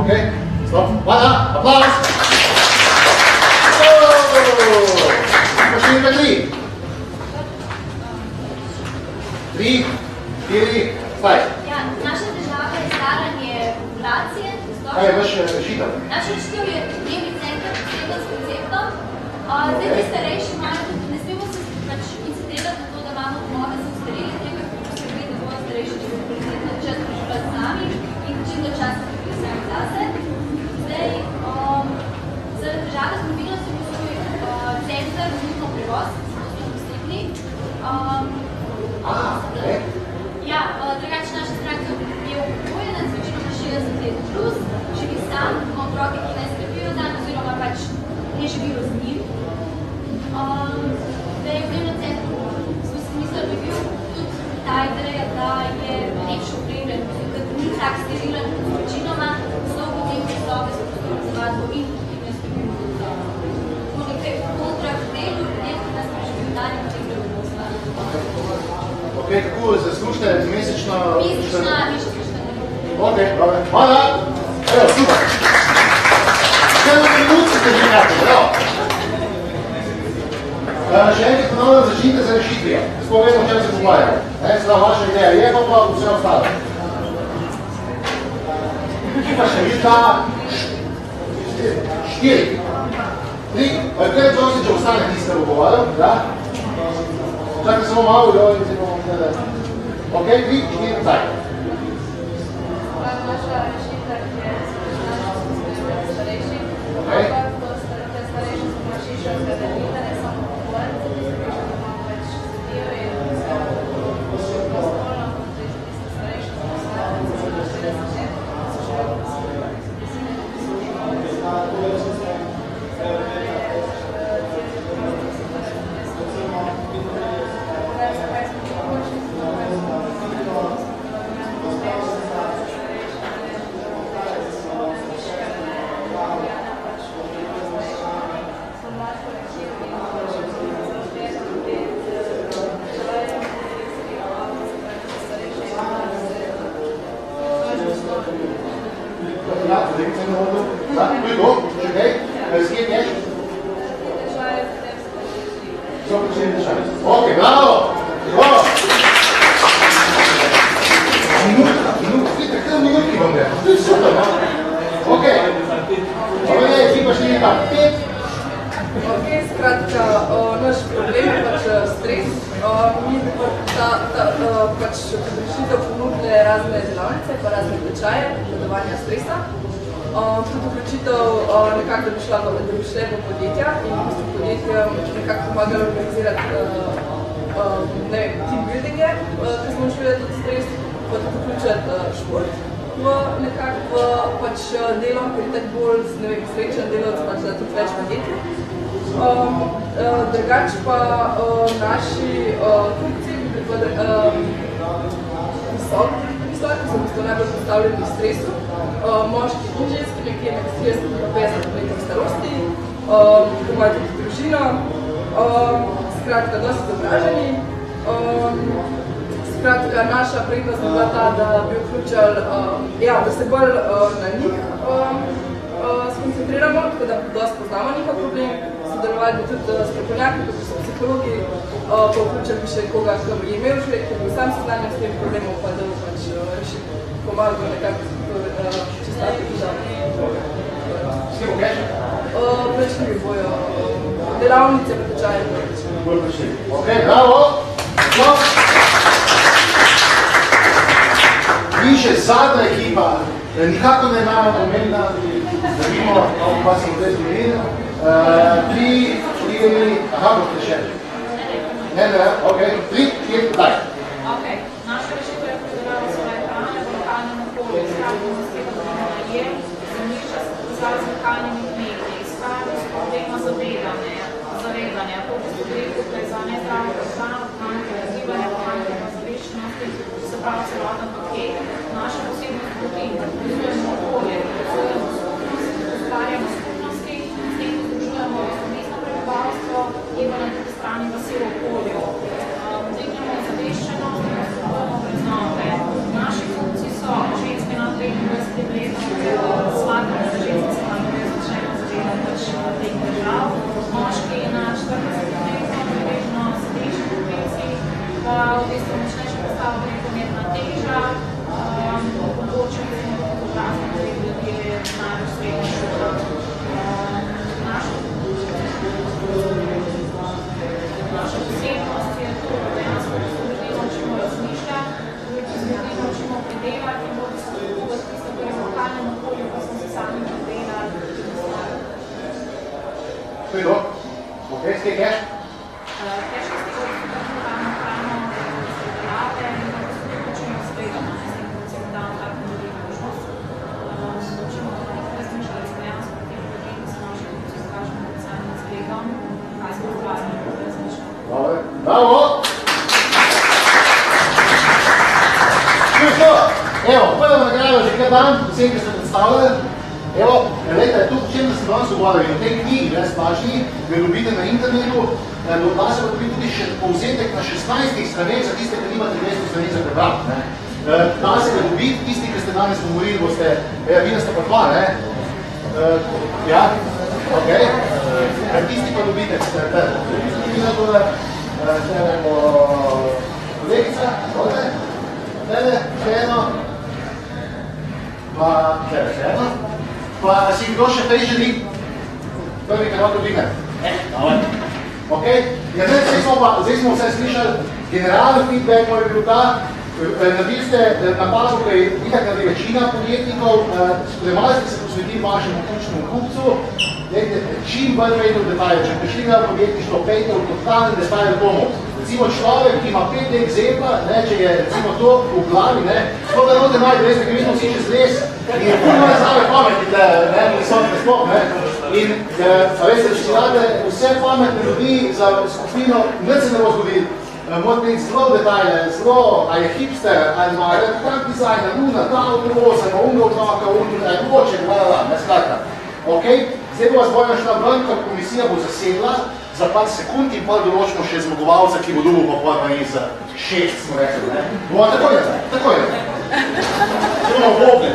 Ok, stop. Hvala, aplauz! Pošteljka 3. 3, 4, staj. Ja, naša država je staranje populacije. Kaj je vaš rešitev? Naš rešitev je dnevni center posebno s konceptom. Zdaj ti starejši imajo tudi, ne smemo se pač incitirati na to, da imamo domove za ostareli, treba poskrbeti, da bodo starejši, če se kvalitetno čas preživljati z nami in čim do časa tudi sami zase. Zdaj, zaradi države z mobilnostjo postoji center nujno prevoz, zato smo posebni. Ja, drugače naša stranka je upokojenec, večinoma 60 let plus, živi sam, ima otroke, ki ne skrbijo zanj, oziroma pač ne živijo z njim. Zdaj, v dnevnem centru smo si mislili, da bi bil tudi ta ideja, da je lepše opremljen, da ni tak sterilen, večinoma so potem sobe s prostorom za vadbo in potem ne skrbijo po nekaj kontrah delu, ljudje, ki nas preživijo dan in potem grejo v posla. Ok, kako zaslužite mesečno? Mesečna. Ok, dobro. Hvala! Evo, super! Še na minuti ste že nekaj, bravo! Še enkrat ponovno začnite za rešitvijo. Smo vedno, o čem se pogovarjamo. Sedaj vaša ideja je pa vse ostalo. Ekipa številka 4. 3. Kaj je prosim, če ostane tiste bo govoril? Da? Čakaj samo malo, in se bomo gledali. Ok, 3, 4, zdaj. Naša rešitev je starejši, Ok. ampak ko ste starejši, smo šiša zgradovita, ne samo upokojenci, ki se piše, da imamo več sedijo in prostovoljno, kot je starejši, smo starejši, so 40 let, so še vedno Ok, bravo! Bravo! Vidite, kaj minutki vam je? To je super, no? Ok. Ovo je ekipa številka 5. Ok, skratka, naš problem je pač stres. Mi pač rešitev ponudile razne delavnice, pa razne tečaje, obvladovanja stresa. Tudi vključitev nekako, da bi šle v podjetja in v bistvu podjetjem nekako pomagalo organizirati team buildinge, ki smo šli tudi stres, pa tudi vključiti šport v pač delo, ker je tako bolj srečen delavc, pač da tudi več podjetij. Drugače pa naši kupci visoki so v bistvu najbolj postavljeni v stresu, moški in ženski, nekje med 30 in 50 letov starosti, ki imajo tudi družino, skratka, dosti izobraženi. Skratka, naša prednost je bila ta, da bi vključili, da se bolj na njih skoncentriramo, tako da dosti poznamo njihov problem, sodelovali bi tudi strokovnjaki, kot so psihologi, pa vključili bi še koga, ki je imel že, ki je bil sam seznanjen s tem problemom, pa da bo pač rešil. pomagajo nekako čestati državne. S kim okaj? Prečkimi bojo delavnice, pretečaje. Ok, bravo! In še zadnja ekipa, nikako ne imamo pomembna, da vidimo, pa sem zdaj zgodil. 3, 4, aha, boste še. Ne, ok, 3, 4, daj. Ok, naša rešitev je predelava svoje hrane v lokalnem okolju, izhranimo zasedamo na najem, zemljišča se povezali z lokalnimi kmeti, izhranimo s problema zavedanja, fokus gre tukaj za nezdravo prehrano, pomanjkanje razgibanja, pomanjkanje zaveščenosti, se pravi celoten paket. Naša posebnost tudi povezujemo okolje, povezujemo skupnosti, ustvarjamo skupnosti, s tem združujemo mestno prebivalstvo in pa na drugi strani vasi v okolju. Dvignemo zaveščenost in ustvarjamo vrednote. Naši funkciji so ženske nad 23 letom, smatramo, da ženske se nam začnejo zavedati teh držav, moški na 40 letom, približno starejši poklici, pa v bistvu močnejše postavljanje nepometna teža, odločili smo tudi razne ljudje, najbolj srednji šola. Naša posebnost je to, da dejansko ljudi naučimo razmišljati, ljudi naučimo predelati in bodo se kupati tisto, kar je v lokalnem okolju, ko smo se sami predelali. To je to? Ok, skaj keš? Keš je stigo, da hrano predelate in da se tudi učimo spredati. Recimo damo tako ljudi možnost. Učimo razmišljati smo dejansko o tem ljudem, da se naši funkciji zakažemo med samim spredom, kaj smo ustvarjali in razmišljati. Bravo! Što? Evo, prvo nagrado že kar dan, vsem, ki ste predstavljali. Evo, gledajte, tu v čem da sem danes ugovarjal, v tej knjigi, brezplačni, ga dobite na internetu, da se pa dobi tudi še povzetek na 16 straneh za tiste, ki nimate 200 straneh za prebrati. Da se ga dobiti, tisti, ki ste danes govorili, boste, vi ste pa dva, ne? Ja, ok. Tisti pa dobite, kolegica, tebe, še eno, pa tebe, še eno. Pa si kdo še tej želi? Prvi, kaj lahko dobime? Ok? Ja, zdaj smo vse slišali, generalni feedback moj je bil ta, naredili ste napako, ko je itak naredi večina podjetnikov, premalo ste se posvetili vašemu ključnemu kupcu, čim bolj vejte v detalje, če prišli na podjetništvo, pejte v totalni detalje tomu. Recimo človek, ki ima 5 let zebla, če je recimo to v glavi, to da note maj, da veste, ki vidimo vsi čez les, in je puno zave pameti tle, visokne sploh, in veste, če si date vse pametne ljudi za skupino, nič se ne bo zgodil. Morate biti zelo detajle, zelo, a je hipster, ali ima tak dizajn, una, ta avtovoza, ima unga otroka, unga, moče, ne skratka. Ok, zdaj bo vas bojo šla ven, ker komisija bo zasedla za par sekund in pa določimo še zmagovalca, ki bo dobil pa pojma iz 6, smo rekli, ne? Bomo takoj nazaj, takoj nazaj. Se bomo obobne.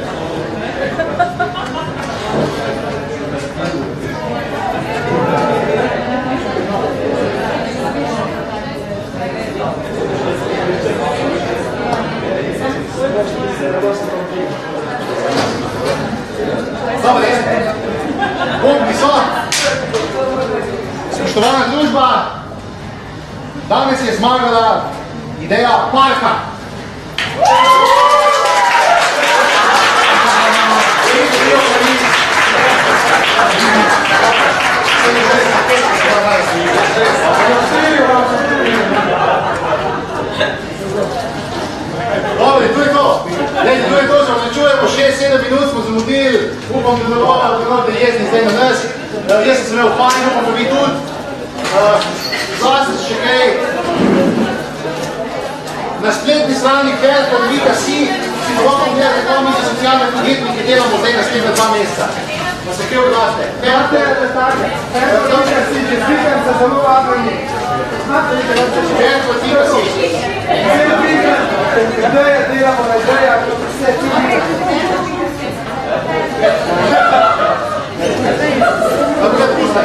Dobre, bobni so. Spoštovana družba, danes je zmagala ideja parka. Dobre, to je to. To je to, se označujemo, 6-7 minut smo zamudili, upam, da ne bodo jezni zdaj na nas. Jaz sem se imel fajn, upam, da vi tudi. Zlasti še kaj. Na spletni strani Help.si si bomo gledati, kako mi za socialne podjetnike delamo zdaj naslednja 2 meseca. Pa se kaj odlaste? Help.si, čestitam se zelo vabljeni. Help.si. Ideje delamo na idejah, vse tudi. Dobro, puste.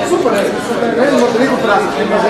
Super, ne morate veliko vprašati, če imaš